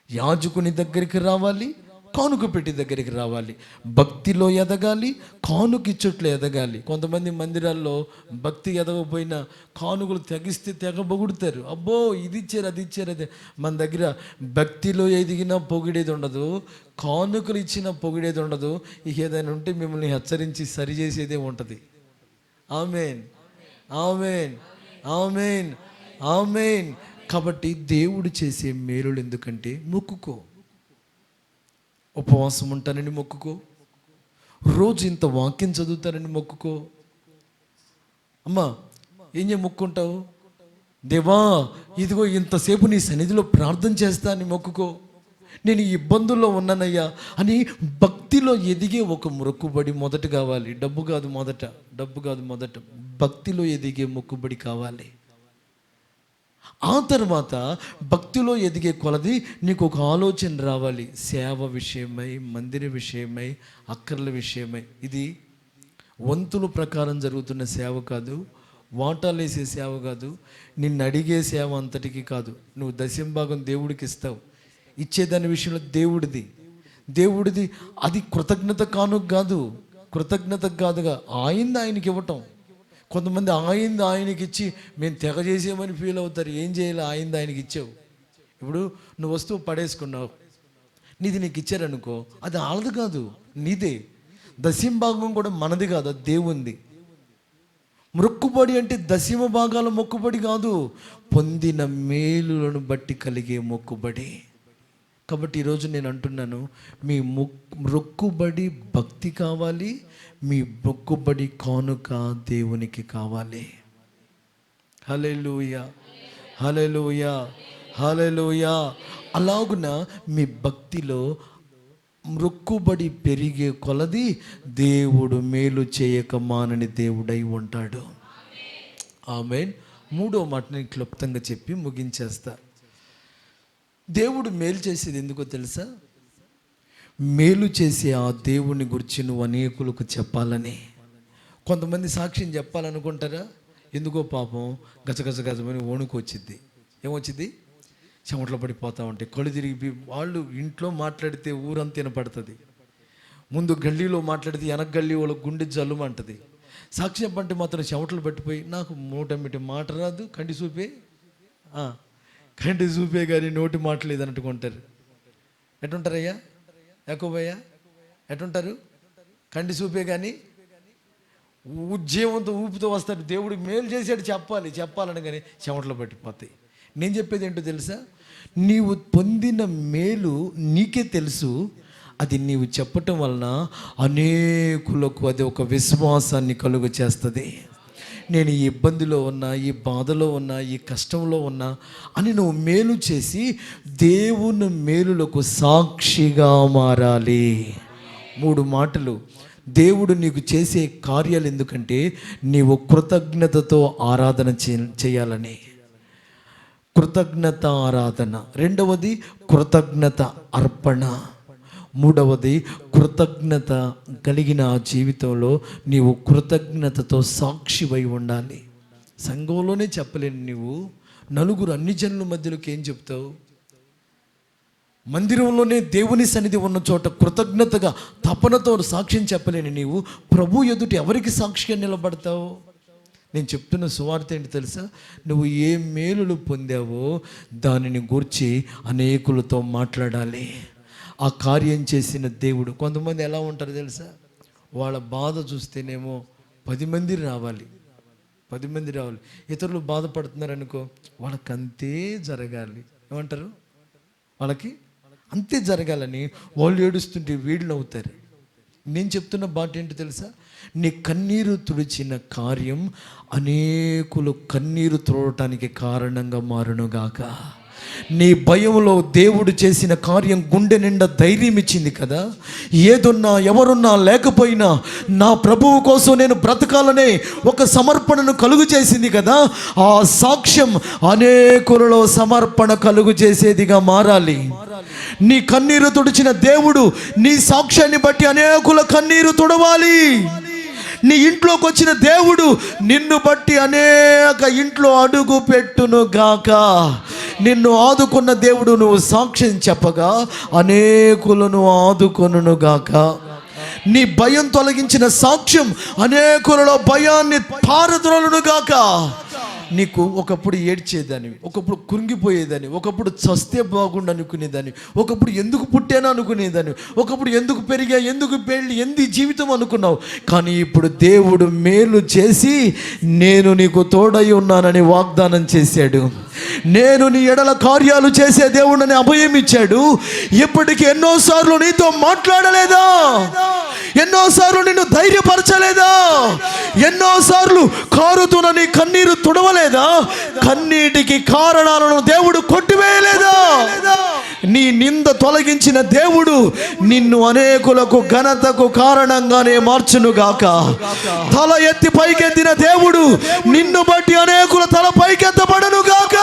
యాజకుని దగ్గరికి రావాలి, కానుక పెట్టి దగ్గరికి రావాలి, భక్తిలో ఎదగాలి, కానుకిచ్చట్లు ఎదగాలి. కొంతమంది మందిరాల్లో భక్తి ఎదగపోయినా కానుకలు తెగిస్తే తెగ పొగుడుతారు, అబ్బో ఇది ఇచ్చారు అది ఇచ్చారు అదే. మన దగ్గర భక్తిలో ఎదిగినా పొగిడేది ఉండదు, కానుకలు ఇచ్చినా పొగిడేది ఉండదు. ఇక ఏదైనా ఉంటే మిమ్మల్ని హెచ్చరించి సరి చేసేదే ఉంటుంది. ఆమేన్, ఆమేన్, ఆమేన్, ఆమేన్. కాబట్టి దేవుడు చేసే మేలులు ఎందుకంటే మొక్కుకో. ఉపవాసం ఉంటానని మొక్కుకో, రోజు ఇంత వాక్యం చదువుతానని మొక్కుకో. అమ్మా ఏం మొక్కుంటావు? దేవా ఇదిగో ఇంతసేపు నీ సన్నిధిలో ప్రార్థన చేస్తానని మొక్కుకో. నేను ఈ ఇబ్బందుల్లో ఉన్నానయ్యా అని భక్తిలో ఎదిగే ఒక మొక్కుబడి మొదట కావాలి. డబ్బు కాదు మొదట భక్తిలో ఎదిగే మొక్కుబడి కావాలి. ఆ తర్వాత భక్తిలో ఎదిగే కొలది నీకు ఒక ఆలోచన రావాలి, సేవ విషయమై, మందిర విషయమై, అక్కర్ల విషయమై. ఇది వంతుల ప్రకారం జరుగుతున్న సేవ కాదు, వాటాలు వేసే సేవ కాదు, నిన్ను అడిగే సేవ అంతటికి కాదు. నువ్వు దశంభాగం దేవుడికి ఇస్తావు, ఇచ్చేదాని విషయంలో దేవుడిది అది కృతజ్ఞత కాదుగా ఆయనకి ఇవ్వటం. కొంతమంది ఆయనకి ఇచ్చి మేము తెగ చేసామని ఫీల్ అవుతారు. ఏం చేయాలి? ఆయనకి ఇచ్చావు. ఇప్పుడు నువ్వు వస్తువు పడేసుకున్నావు, నీది నీకు ఇచ్చారనుకో, అది ఆళ్ళది కాదు, నీదే. దశమ భాగం కూడా మనది కాదు, అది దేవుంది. మొక్కుబడి అంటే దశమ భాగాల మొక్కుబడి కాదు, పొందిన మేలులను బట్టి కలిగే మొక్కుబడి. కాబట్టి ఈరోజు నేను అంటున్నాను, మీ మొక్కుబడి భక్తి కావాలి, మీ మొక్కుబడి కానుక దేవునికి కావాలి. హల్లెలూయా, హల్లెలూయా, హల్లెలూయా. అలాగున మీ భక్తిలో మొక్కుబడి పెరిగే కొలది దేవుడు మేలు చేయక మానని దేవుడై ఉంటాడు. ఆమేన్. మూడో మాటని క్లుప్తంగా చెప్పి ముగించేస్తా. దేవుడు మేలు చేసేది ఎందుకో తెలుసా? మేలు చేసే ఆ దేవుని గురించి నువ్వు అనేకులకు చెప్పాలని. కొంతమంది సాక్ష్యం చెప్పాలనుకుంటారా? ఎందుకో పాపం గజమని వణుకు వచ్చింది. ఏమొచ్చింది? చెమటలు పడిపోతూ ఉంటాయి, కళ్ళు తిరిగి. వాళ్ళు ఇంట్లో మాట్లాడితే ఊరంతా వినపడుతుంది, ముందు గల్లీలో మాట్లాడితే వెనక గల్లీ వాళ్ళ గుండె జల్లుమంటుంది. సాక్ష్యం చెప్పంటే మాత్రం చెమటలు పట్టిపోయి నాకు మూటమిటి మాట రాదు, కంటి చూపే కానీ నోటి మాట లేదన్నట్టుగా ఉంటారు. ఎటుంటారయ్యా యాకోబయ్యా? ఎటుంటారు? కంటి చూపే కానీ ఉద్యమంతో ఊపితో వస్తాడు. దేవుడు మేలు చేశాడు చెప్పాలని కానీ చెమటలు పట్టిపోతాయి. నేను చెప్పేది ఏంటో తెలుసా? నీవు పొందిన మేలు నీకే తెలుసు, అది నీవు చెప్పటం వలన అనేకులకు అది ఒక విశ్వాసాన్ని కలుగ చేస్తుంది. నేను ఈ ఇబ్బందిలో ఉన్నా, ఈ బాధలో ఉన్నా, ఈ కష్టంలో ఉన్నా అని నువ్వు మేలు చేసి దేవుని మేలులకు సాక్షిగా మారాలి. 3 మాటలు. దేవుడు నీకు చేసే కార్యాలు ఎందుకంటే నీవు కృతజ్ఞతతో ఆరాధన చేయాలని. కృతజ్ఞత ఆరాధన. రెండవది కృతజ్ఞత అర్పణ. మూడవది కృతజ్ఞత కలిగిన ఆ జీవితంలో నీవు కృతజ్ఞతతో సాక్షివై ఉండాలి. సంఘంలోనే చెప్పలేని నీవు నలుగురు అన్ని జనుల మధ్యలోకి ఏం చెప్తావు? మందిరంలోనే దేవుని సన్నిధి ఉన్న చోట కృతజ్ఞతగా తపనతో సాక్ష్యం చెప్పలేని నీవు ప్రభు ఎదుట ఎవరికి సాక్షిగా నిలబడతావు? నేను చెప్తున్న సువార్త ఏంటి తెలుసా? నువ్వు ఏ మేలులు పొందావో దానిని గూర్చి అనేకులతో మాట్లాడాలి. ఆ కార్యం చేసిన దేవుడు. కొంతమంది ఎలా ఉంటారు తెలుసా? వాళ్ళ బాధ చూస్తేనేమో 10 మంది రావాలి. ఇతరులు బాధపడుతున్నారు అనుకో, వాళ్ళకి అంతే జరగాలి. ఏమంటారు? వాళ్ళకి అంతే జరగాలని వాళ్ళు ఏడుస్తుంటే వీళ్ళు నవ్వుతారు. నేను చెప్తున్న బాట ఏంటి తెలుసా? నీ కన్నీరు తుడిచిన కార్యం అనేకులు కన్నీరు తుడవటానికి కారణంగా మారునుగాక. నీ భయంలో దేవుడు చేసిన కార్యం గుండె నిండా ధైర్యం ఇచ్చింది కదా. ఏదున్నా ఎవరున్నా లేకపోయినా నా ప్రభువు కోసం నేను బ్రతకాలనే ఒక సమర్పణను కలుగు చేసింది కదా. ఆ సాక్ష్యం అనేకులలో సమర్పణ కలుగు చేసేదిగా మారాలి. నీ కన్నీరు తుడిచిన దేవుడు నీ సాక్ష్యాన్ని బట్టి అనేకుల కన్నీరు తుడవాలి. నీ ఇంట్లోకి వచ్చిన దేవుడు నిన్ను బట్టి అనేక ఇంట్లో అడుగు పెట్టును గాక. నిన్ను ఆదుకున్న దేవుడు నువ్వు సాక్ష్యం చెప్పగా అనేకులను ఆదుకొనును గాక. నీ భయం తొలగించిన సాక్ష్యం అనేకులలో భయాన్ని పారద్రోలును గాక. నీకు ఒకప్పుడు ఏడ్చేదాన్ని, ఒకప్పుడు కృంగిపోయేదాన్ని, ఒకప్పుడు చస్తే బాగుండు అనుకునేదాన్ని, ఒకప్పుడు ఎందుకు పుట్టాను అనుకునేదాన్ని, ఒకప్పుడు ఎందుకు పెరిగా, ఎందుకు పెళ్ళి, ఎందు జీవితం అనుకున్నావు. కానీ ఇప్పుడు దేవుడు మేలు చేసి నేను నీకు తోడై ఉన్నానని వాగ్దానం చేశాడు. నేను నీ ఎడల కార్యాలు చేసే దేవుడిని అభయం ఇచ్చాడు. ఇప్పటికి ఎన్నోసార్లు నీతో మాట్లాడలేదా? ఎన్నోసార్లు నిన్ను ధైర్యపరచలేదా? ఎన్నోసార్లు కారుతున్న నీ కన్నీరు తుడవలేదా? కన్నీటికి కారణాలను దేవుడు కొట్టివేయలేదా? నీ నింద తొలగించిన దేవుడు నిన్ను అనేకులకు ఘనతకు కారణంగానే మార్చునుగాక. తల ఎత్తి పైకెత్తిన దేవుడు నిన్ను బట్టి అనేకుల తల పైకెత్తబడునుగాక.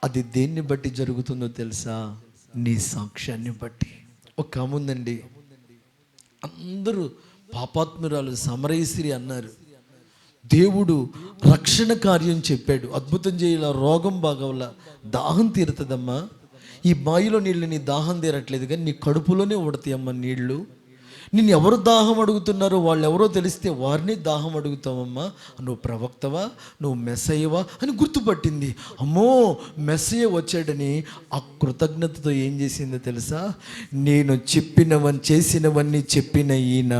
అది దేన్ని బట్టి జరుగుతుందో తెలుసా? నీ సాక్ష్యాన్ని బట్టి. ఒక ఆముందండి, అందరూ పాపాత్మురాలు సమరయస్త్రీ అన్నారు. దేవుడు రక్షణ కార్యం చెప్పాడు, అద్భుతం చేయాల, రోగం బాగవల, దాహం తీరుతుందమ్మా. ఈ బావిలో నీళ్ళు నీ దాహం తీరట్లేదు కానీ నీ కడుపులోనే ఉడతాయమ్మా నీళ్ళు. నిన్ను ఎవరు దాహం అడుగుతున్నారో వాళ్ళు ఎవరో తెలిస్తే వారిని దాహం అడుగుతావమ్మా. నువ్వు ప్రవక్తవా, నువ్వు మెస్సయ్యవా అని గుర్తుపట్టింది. అమ్మో మెస్సయ్య వచ్చాడని ఆ కృతజ్ఞతతో ఏం చేసిందో తెలుసా? నేను చేసినవన్నీ చెప్పిన ఈయన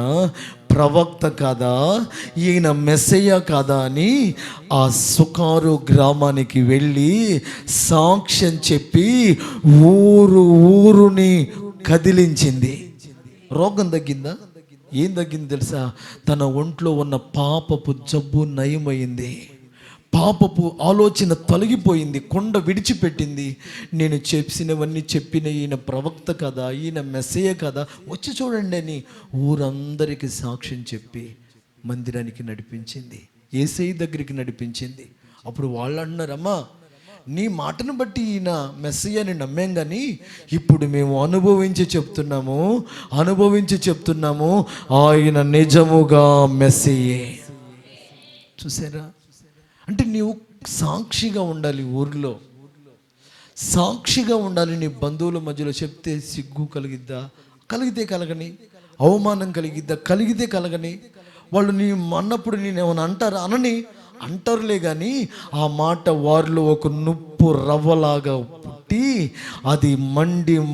ప్రవక్త కాదా, ఈయన మెస్సయ్య కాదా అని ఆ సుకారు గ్రామానికి వెళ్ళి సాక్ష్యం చెప్పి ఊరుని కదిలించింది. రోగం తగ్గిందా? ఏం తగ్గింది తెలుసా? తన ఒంట్లో ఉన్న పాపపు జబ్బు నయమైంది. పాపపు ఆలోచన తొలగిపోయింది, కొండ విడిచిపెట్టింది. నేను చెప్పినవన్నీ చెప్పిన ఈయన ప్రవక్త కదా, ఈయన మెస్సయ్య కదా, వచ్చి చూడండి అని ఊరందరికీ సాక్ష్యం చెప్పి మందిరానికి నడిపించింది, యేసయ్య దగ్గరికి నడిపించింది. అప్పుడు వాళ్ళు అన్నారమ్మా, నీ మాటను బట్టి ఈయన మెస్సయ్యని నమ్మాం కానీ ఇప్పుడు మేము అనుభవించి చెప్తున్నాము ఆయన నిజముగా మెస్సయ్యే. చూసారా? అంటే నీవు సాక్షిగా ఉండాలి. ఊర్లో సాక్షిగా ఉండాలి. నీ బంధువుల మధ్యలో చెప్తే సిగ్గు కలిగిద్దా? కలిగితే కలగని. అవమానం కలిగితే కలగని. వాళ్ళు నీ అన్నప్పుడు నేను ఏమైనా అంటారా? అంటారులే కానీ ఆ మాట వారిలో ఒక నుప్పు రవ్వలాగా పుట్టి అది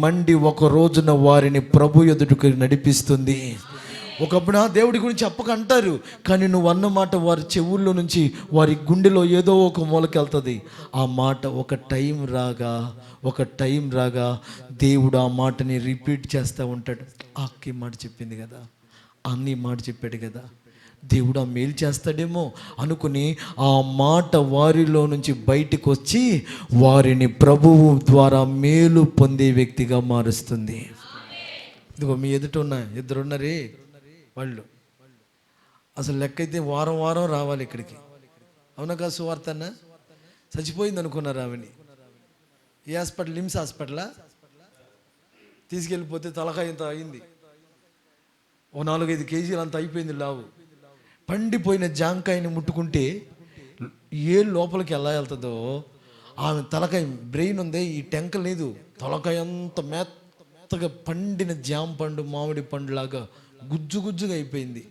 మండి ఒక రోజున వారిని ప్రభు ఎదుటికి నడిపిస్తుంది. ఒకప్పుడు ఆ దేవుడి గురించి చెప్పక అంటారు, కానీ నువ్వు అన్న మాట వారి చెవుల్లో నుంచి వారి గుండెలో ఏదో ఒక మూలకి వెళ్తుంది. ఆ మాట ఒక టైం రాగా దేవుడు ఆ మాటని రిపీట్ చేస్తూ ఉంటాడు. అక్కి మాట చెప్పింది కదా, అన్ని మాట చెప్పాడు కదా, దేవుడు ఆ మేలు చేస్తాడేమో అనుకుని ఆ మాట వారిలో నుంచి బయటకు వచ్చి వారిని ప్రభువు ద్వారా మేలు పొందే వ్యక్తిగా మారుస్తుంది. ఇదిగో మీ ఎదుట ఇద్దరున్నారే, వాళ్ళు అసలు లెక్క అయితే వారం రావాలి ఇక్కడికి. అవునా కాదు? సువార్త అన్న చచ్చిపోయింది అనుకున్నారు ఆమెని. ఏ హాస్పిటల్? లిమ్స్ హాస్పిటలా? తీసుకెళ్ళిపోతే తలకాయ ఇంత అయింది, ఓ 4-5 కేజీలు అంత అయిపోయింది లావు. పండిపోయిన జాంకాయని ముట్టుకుంటే ఏ లోపలికి ఎలా వెళ్తుందో ఆమె తలకాయ, బ్రెయిన్ ఉంది, ఈ టెంక లేదు, తలకాయ అంత మెత్తగా పండిన జామ పండు, మామిడి పండులాగా గుజ్జుగా అయిపోయింది.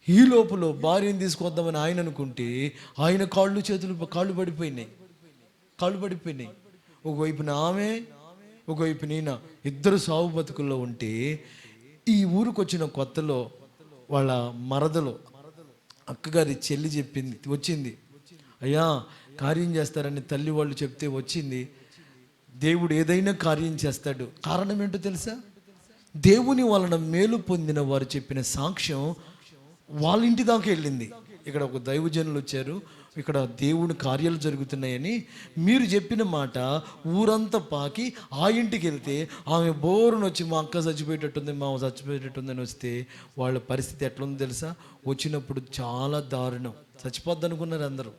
ఈ లోపల భార్యను తీసుకొద్దామని ఆయన అనుకుంటే ఆయన కాళ్ళు పడిపోయినాయి. ఒకవైపున ఆమె, ఒకవైపు నేను, ఇద్దరు సాగు బతుకుల్లో ఉంటే ఈ ఊరికి వచ్చిన కొత్తలో వాళ్ళ మరదలు అక్కగారి చెల్లి వచ్చింది. అయ్యా కార్యం చేస్తారని తల్లి వాళ్ళు చెప్తే వచ్చింది. దేవుడు ఏదైనా కార్యం చేస్తాడు. కారణం ఏంటో తెలుసా? దేవుని వలన మేలు పొందిన వారు చెప్పిన సాక్ష్యం వాళ్ళ ఇంటి దాకా వెళ్ళింది. ఇక్కడ ఒక దైవజనులు వచ్చారు, ఇక్కడ దేవుని కార్యాలు జరుగుతున్నాయని మీరు చెప్పిన మాట ఊరంతా పాకి ఆ ఇంటికి వెళ్తే ఆమె బోరును వచ్చి మా అక్క చచ్చిపోయేటట్టుంది, మా చచ్చిపోయేటట్టుందని వస్తే వాళ్ళ పరిస్థితి ఎట్లుందో తెలుసా? వచ్చినప్పుడు చాలా దారుణం, చచ్చిపోద్ది అనుకున్నారు అందరూ.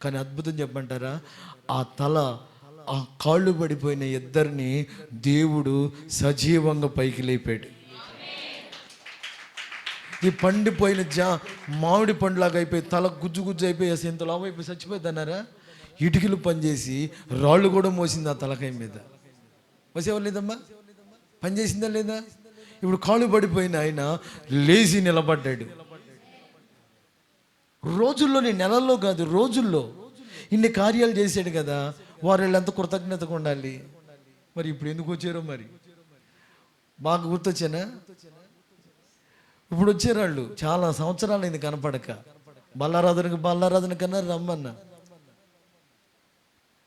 కానీ అద్భుతం చెప్పంటారా, ఆ తల ఆ కాళ్ళు పడిపోయిన ఇద్దరిని దేవుడు సజీవంగా పైకి లేపాడు. ఈ పండిపోయిన మామిడి పండులాగా అయిపోయి తల గుజ్జు గుజ్జు అయిపోయి అసలు ఎంత లాభం అయిపోయి చచ్చిపోయింది అన్నారా? ఇటుకలు పనిచేసి రాళ్ళు కూడా మోసింది ఆ తలకాయ మీద. మోసేవాళ్ళు లేదమ్మా, పని చేసిందా లేదా? ఇప్పుడు కాళ్ళు పడిపోయిన ఆయన లేచి నిలబడ్డాడు. రోజుల్లోని నెలల్లో కాదు, రోజుల్లో ఇన్ని కార్యాలు చేశాడు కదా. వారు ఎంత కృతజ్ఞతగా ఉండాలి. మరి ఇప్పుడు ఎందుకు వచ్చారో మరి బాగా గుర్తొచ్చానా? ఇప్పుడు వచ్చారు వాళ్ళు, చాలా సంవత్సరాలు అయింది కనపడక. బల్లారాధన కన్నా రమ్మన్నా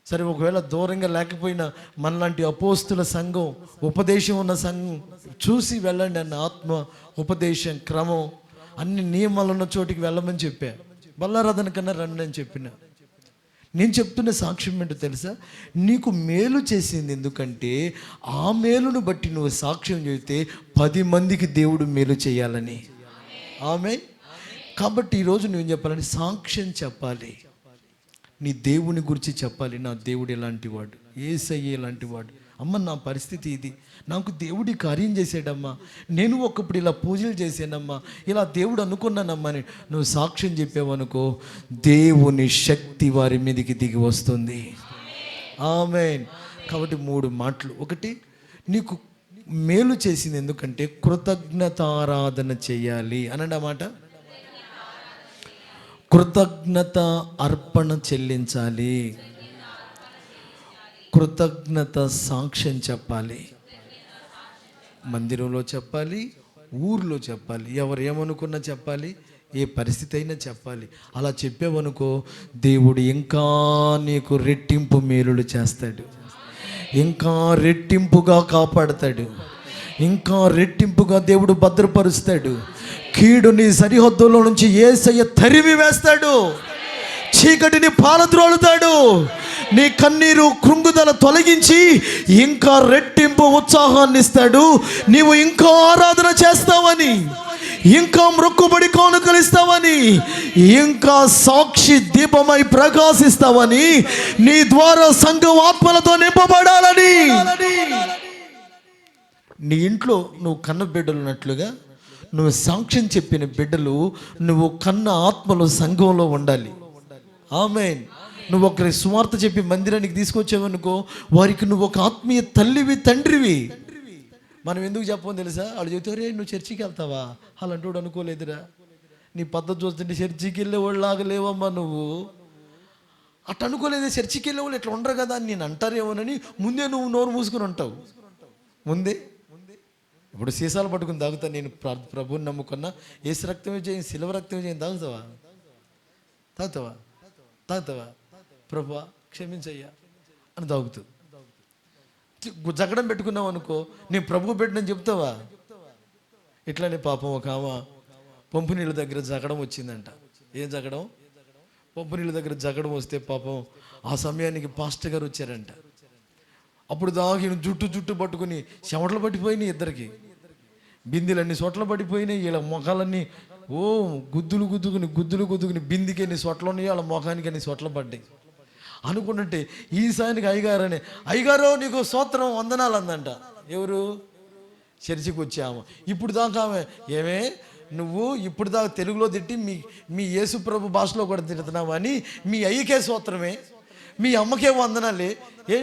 సరే, ఒకవేళ దూరంగా లేకపోయినా మనలాంటి అపోస్తుల సంఘం, ఉపదేశం ఉన్న సంఘం చూసి వెళ్ళండి అన్న. ఆత్మ ఉపదేశం క్రమం అన్ని నియమాలు ఉన్న చోటికి వెళ్ళమని చెప్పా. బల్లారాధన కన్నా రండి అని చెప్పిన. నేను చెప్తున్న సాక్ష్యం ఏంటో తెలుసా? నీకు మేలు చేసింది ఎందుకంటే ఆ మేలును బట్టి నువ్వు సాక్ష్యం చెబితే 10 మందికి దేవుడు మేలు చేయాలని. ఆమె కాబట్టి ఈరోజు నువ్వు చెప్పాలని సాక్ష్యం చెప్పాలి. నీ దేవుని గురించి చెప్పాలి. నా దేవుడు ఎలాంటి వాడు, యేసయ్య ఎలాంటి వాడు. అమ్మ నా పరిస్థితి ఇది, నాకు దేవుడి కార్యం చేసాడమ్మా, నేను ఒకప్పుడు ఇలా పూజలు చేశానమ్మా, ఇలా దేవుడు అనుకున్నానమ్మా అని నువ్వు సాక్ష్యం చెప్పావనుకో, దేవుని శక్తి వారి మీదకి దిగి వస్తుంది. ఆమేన్. కాబట్టి 3 మాటలు. ఒకటి, నీకు మేలు చేసింది ఎందుకంటే కృతజ్ఞతారాధన చేయాలి అనండి. ఆ మాట కృతజ్ఞత అర్పణ చెల్లించాలి. కృతజ్ఞత సాక్ష్యం చెప్పాలి. మందిరంలో చెప్పాలి, ఊర్లో చెప్పాలి, ఎవరు ఏమనుకున్నా చెప్పాలి, ఏ పరిస్థితి అయినా చెప్పాలి. అలా చెప్పావనుకో, దేవుడు ఇంకా నీకు రెట్టింపు మేలులు చేస్తాడు, ఇంకా రెట్టింపుగా కాపాడతాడు, ఇంకా రెట్టింపుగా దేవుడు భద్రపరుస్తాడు. కీడు నీ సరిహద్దులో నుంచి యేసయ్య తరిమి వేస్తాడు, చీకటిని పాలద్రోలుతాడు, నీ కన్నీరు కృంగుదల తొలగించి ఇంకా రెట్టింపు ఉత్సాహాన్ని ఇస్తాడు. నీవు ఇంకా ఆరాధన చేస్తావని, ఇంకా మొక్కుబడి కానుకలిస్తావని, ఇంకా సాక్షి దీపమై ప్రకాశిస్తావని, నీ ద్వారా సంఘం ఆత్మలతో నింపబడాలని. నీ ఇంట్లో నువ్వు కన్న బిడ్డలు ఉన్నట్లుగా నువ్వు సాక్ష్యం చెప్పిన బిడ్డలు, నువ్వు కన్న ఆత్మలు సంఘంలో ఉండాలి. ఆమేన్. నువ్వు ఒకరి సువార్త చెప్పి మందిరానికి తీసుకొచ్చావనుకో, వారికి నువ్వు ఒక ఆత్మీయ తల్లివి, తండ్రివి. మనం ఎందుకు చెప్పమని తెలుసా? వాళ్ళు చెబుతారే నువ్వు చర్చికి వెళ్తావా, అలాంటి వాడు అనుకోలేదురా, నీ పద్ధతి చూస్తుంటే చర్చికి వెళ్ళేవాళ్ళు లాగా లేవమ్మా నువ్వు, అట్లా అనుకోలేదే. చర్చికి వెళ్ళేవాళ్ళు ఇట్లా ఉండరు కదా అని నేను అంటారేమోనని ముందే నువ్వు నోరు మూసుకుని ఉంటావు. ముందే ఇప్పుడు సీసాలు పట్టుకుని తాగుతా, నేను ప్రభువుని నమ్ముకున్నా, ఏసు రక్తమే చేయండి, శిలవ రక్తమే చేయండి, తాగుతావా? తాగుతావా? తాగుతావా? ప్రభువా క్షమించయ్యా అని తాగుతూ జగడం పెట్టుకున్నావు అనుకో, నేను ప్రభువు పెట్టినని చెప్తావా? ఇట్లానే పాపం ఒక ఆమె పంపు నీళ్ళ దగ్గర జగడం వచ్చిందంట. ఏం జగడం? పంపు నీళ్ళ దగ్గర జగడం వస్తే పాపం ఆ సమయానికి పాస్టర్ గారు వచ్చారంట. అప్పుడు దాగి జుట్టు పట్టుకుని చెమటలు పట్టిపోయినాయి, ఇద్దరికి బిందెలన్నీ సొట్లు పడిపోయినాయి, వీళ్ళ మొఖాలన్నీ గుద్దులుగుద్దుకుని బిందికి ఎన్ని సొట్లు ఉన్నాయి, వాళ్ళ మొఖానికి అన్ని సొట్లు పడ్డాయి. అనుకుంటుంటే ఈసారికి అయ్యగారు నీకు స్తోత్రం వందనాలు అందంట. ఎవరు? చర్చికి వచ్చాము. ఇప్పుడు దాకా ఆమె ఏమే నువ్వు ఇప్పుడు దాకా తెలుగులో తిట్టి మీ యేసు ప్రభు భాషలో కూడా తిడుతున్నావు అని, మీ అయ్యకే స్తోత్రమే, మీ అమ్మకే వందనాలే,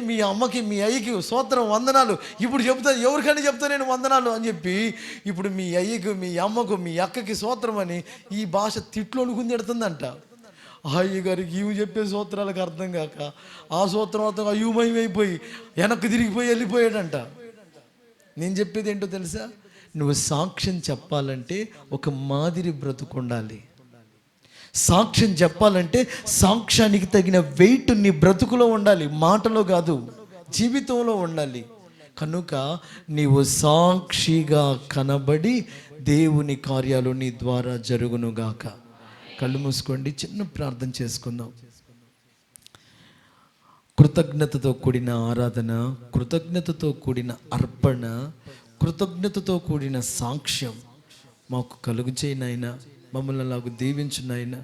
మీ అమ్మకి మీ అయ్యకి స్తోత్రం వందనాలు. ఇప్పుడు చెప్తా, ఎవరికైనా చెప్తా నేను వందనాలు అని చెప్పి, ఇప్పుడు మీ అయ్యకు మీ అమ్మకు మీ అక్కకి స్తోత్రం అని ఈ భాష తిట్లు అనుకుని తిడుతుందంట. అయ్య గారికి ఇవి చెప్పే స్తోత్రాలకు అర్థం కాక ఆ స్తోత్రం అర్థం అయ్యూమయమైపోయి వెనక్కి తిరిగిపోయి వెళ్ళిపోయాడంట. నేను చెప్పేది ఏంటో తెలుసా? నువ్వు సాక్ష్యం చెప్పాలంటే ఒక మాదిరి బ్రతుకుండాలి. సాక్ష్యం చెప్పాలంటే సాక్ష్యానికి తగిన వెయిట్ నీ బ్రతుకులో ఉండాలి, మాటలో కాదు, జీవితంలో ఉండాలి. కనుక నీవు సాక్షిగా కనబడి దేవుని కార్యాలు నీ ద్వారా జరుగునుగాక. కళ్ళు మూసుకోండి, చిన్న ప్రార్థన చేసుకుందాం. కృతజ్ఞతతో కూడిన ఆరాధన, కృతజ్ఞతతో కూడిన అర్పణ, కృతజ్ఞతతో కూడిన సాక్ష్యం మాకు కలుగు చేయి నాయనా. మమ్మల్ని అలాగ దీవించు నాయనా.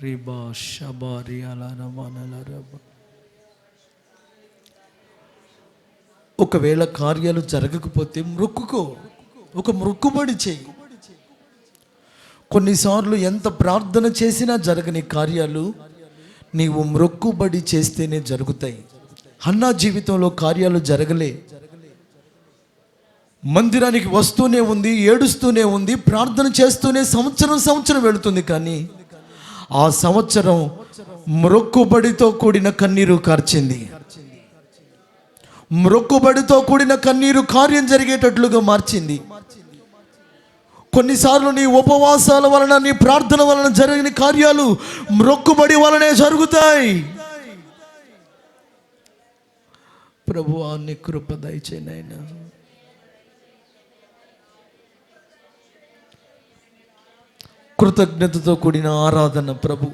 రిబా షబారి అలా రమానల రబా. ఒకవేళ కార్యాలు జరగకపోతే మొక్కుకో, ఒక మొక్కుబడి చేయి. కొన్నిసార్లు ఎంత ప్రార్థన చేసినా జరగని కార్యాలు నీవు మొక్కుబడి చేస్తేనే జరుగుతాయి. హన్నా జీవితంలో కార్యాలు జరగలే. మందిరానికి వస్తూనే ఉంది, ఏడుస్తూనే ఉంది, ప్రార్థన చేస్తూనే సంవత్సరం వెళుతుంది. కానీ ఆ సంవత్సరం మొక్కుబడితో కూడిన కన్నీరు కార్చింది. మొక్కుబడితో కూడిన కన్నీరు కార్యం జరిగేటట్లుగా మార్చింది. కొన్నిసార్లు నీ ఉపవాసాల వలన, నీ ప్రార్థన వలన జరిగిన కార్యాలు మొక్కుబడి వలనే జరుగుతాయి. ప్రభువా నీ కృప దయచేయి నాయనా. కృతజ్ఞతతో కూడిన ఆరాధన. ప్రభు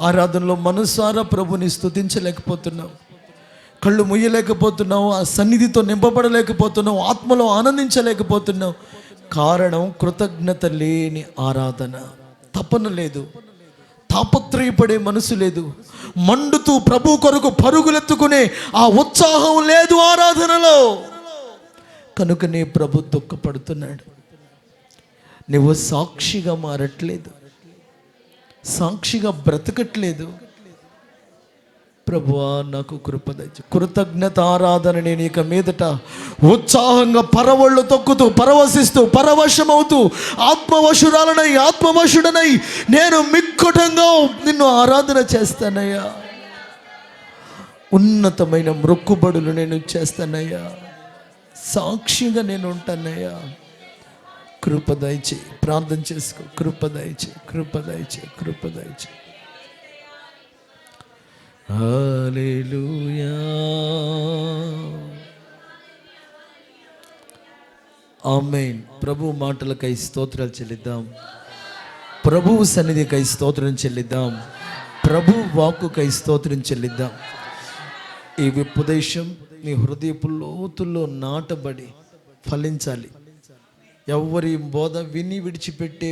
ఆరాధనలో మనసారా ప్రభుని స్తుతించలేకపోతున్నావు, కళ్ళు ముయ్యలేకపోతున్నావు, ఆ సన్నిధితో నింపబడలేకపోతున్నావు, ఆత్మలో ఆనందించలేకపోతున్నావు. కారణం కృతజ్ఞత లేని ఆరాధన. తపన లేదు, తాపత్రయపడే మనసు లేదు, మండుతూ ప్రభు కొరకు పరుగులెత్తుకునే ఆ ఉత్సాహం లేదు ఆరాధనలో. కనుకనే ప్రభు దుఃఖపడుతున్నాడు. నువ్వు సాక్షిగా మారట్లేదు, సాక్షిగా బ్రతకట్లేదు. ప్రభువా నాకు కృప దయచేయి. కృతజ్ఞత ఆరాధన నేను ఇక మీదట ఉత్సాహంగా పరవళ్ళు తొక్కుతూ, పరవశిస్తూ, పరవశమవుతూ, ఆత్మవశుడనై నేను మిక్కుటంగా నిన్ను ఆరాధన చేస్తానయ్యా. ఉన్నతమైన మొక్కుబడులు నేను చేస్తానయ్యా. సాక్షిగా నేను ఉంటానయ్యా. కృప దయచేయి. ప్రార్థన చేసుకో. కృప దయచేయి, కృప దయచేయి, కృప దయచేయి. హల్లెలూయా. ఆమేన్. ప్రభు మాటలకై స్తోత్రాలు చెల్లిద్దాం. ప్రభువు సన్నిధికై స్తోత్రం చెల్లిద్దాం. ప్రభు వాక్కుకై స్తోత్రం చెల్లిద్దాం. ఈ ఉపదేశం మీ హృదయపు లోతుల్లో నాటబడి ఫలించాలి. ఎవరి బోధ విని విడిచిపెట్టే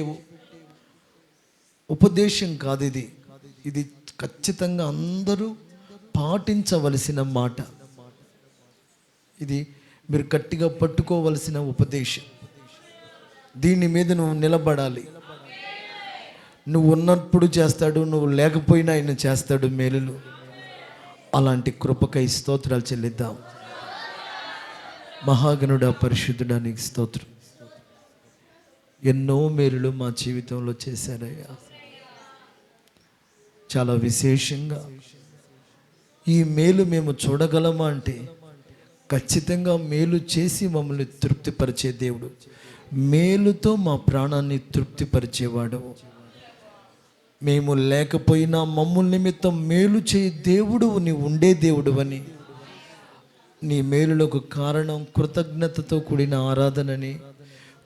ఉపదేశం కాదు ఇది. ఇది ఖచ్చితంగా అందరూ పాటించవలసిన మాట. ఇది మీరు గట్టిగా పట్టుకోవలసిన ఉపదేశం. దీని మీద నువ్వు నిలబడాలి. నువ్వు ఉన్నప్పుడు చేస్తాడు, నువ్వు లేకపోయినా ఆయన చేస్తాడు మేలులు. అలాంటి కృపకై స్తోత్రాలు చెల్లిద్దాం. మహాగణుడా, పరిశుద్ధుడా నీకు స్తోత్రం. ఎన్నో మేలులు మా జీవితంలో చేశారయ్యా. చాలా విశేషంగా ఈ మేలు మేము చూడగలమా అంటే ఖచ్చితంగా మేలు చేసి మమ్మల్ని తృప్తిపరిచే దేవుడు, మేలుతో మా ప్రాణాన్ని తృప్తిపరిచేవాడు. మేము లేకపోయినా మమ్మల్ని నిమిత్తం మేలు చేయి దేవుడు, నీ ఉండే దేవుడు అని. నీ మేలులకు కారణం కృతజ్ఞతతో కూడిన ఆరాధనని,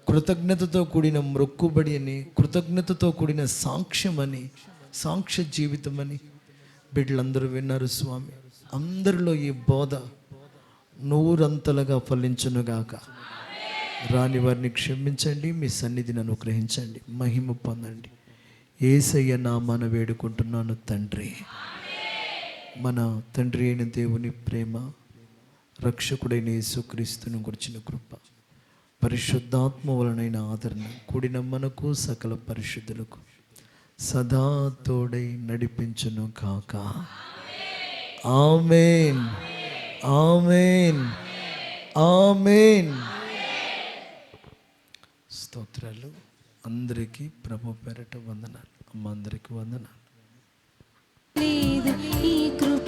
కృతజ్ఞతతో కూడిన మొక్కుబడి అని, కృతజ్ఞతతో కూడిన సాక్ష్యం అని, సాక్ష్య జీవితం అని బిడ్డలందరూ విన్నారు స్వామి. అందరిలో ఈ బోధ నూరంతలుగా ఫలించునుగాక. రాని వారిని క్షమించండి, మీ సన్నిధిని అనుగ్రహించండి, మహిమ పొందండి. యేసయ్య నామాన వేడుకుంటున్నాను తండ్రి. మన తండ్రి అయిన దేవుని ప్రేమ, రక్షకుడైన యేసుక్రీస్తును గురించిన కృప, పరిశుద్ధాత్మ వలనైన ఆదరణ కూడిన మనకు సకల పరిశుద్ధులకు సదా తోడై నడిపించును కాక. ఆమేన్, ఆమేన్, ఆమేన్. స్తోత్రాలు. అందరికీ ప్రభు పేరట వందనాలు. అమ్మ అందరికీ వందనాలు. ఈ కృప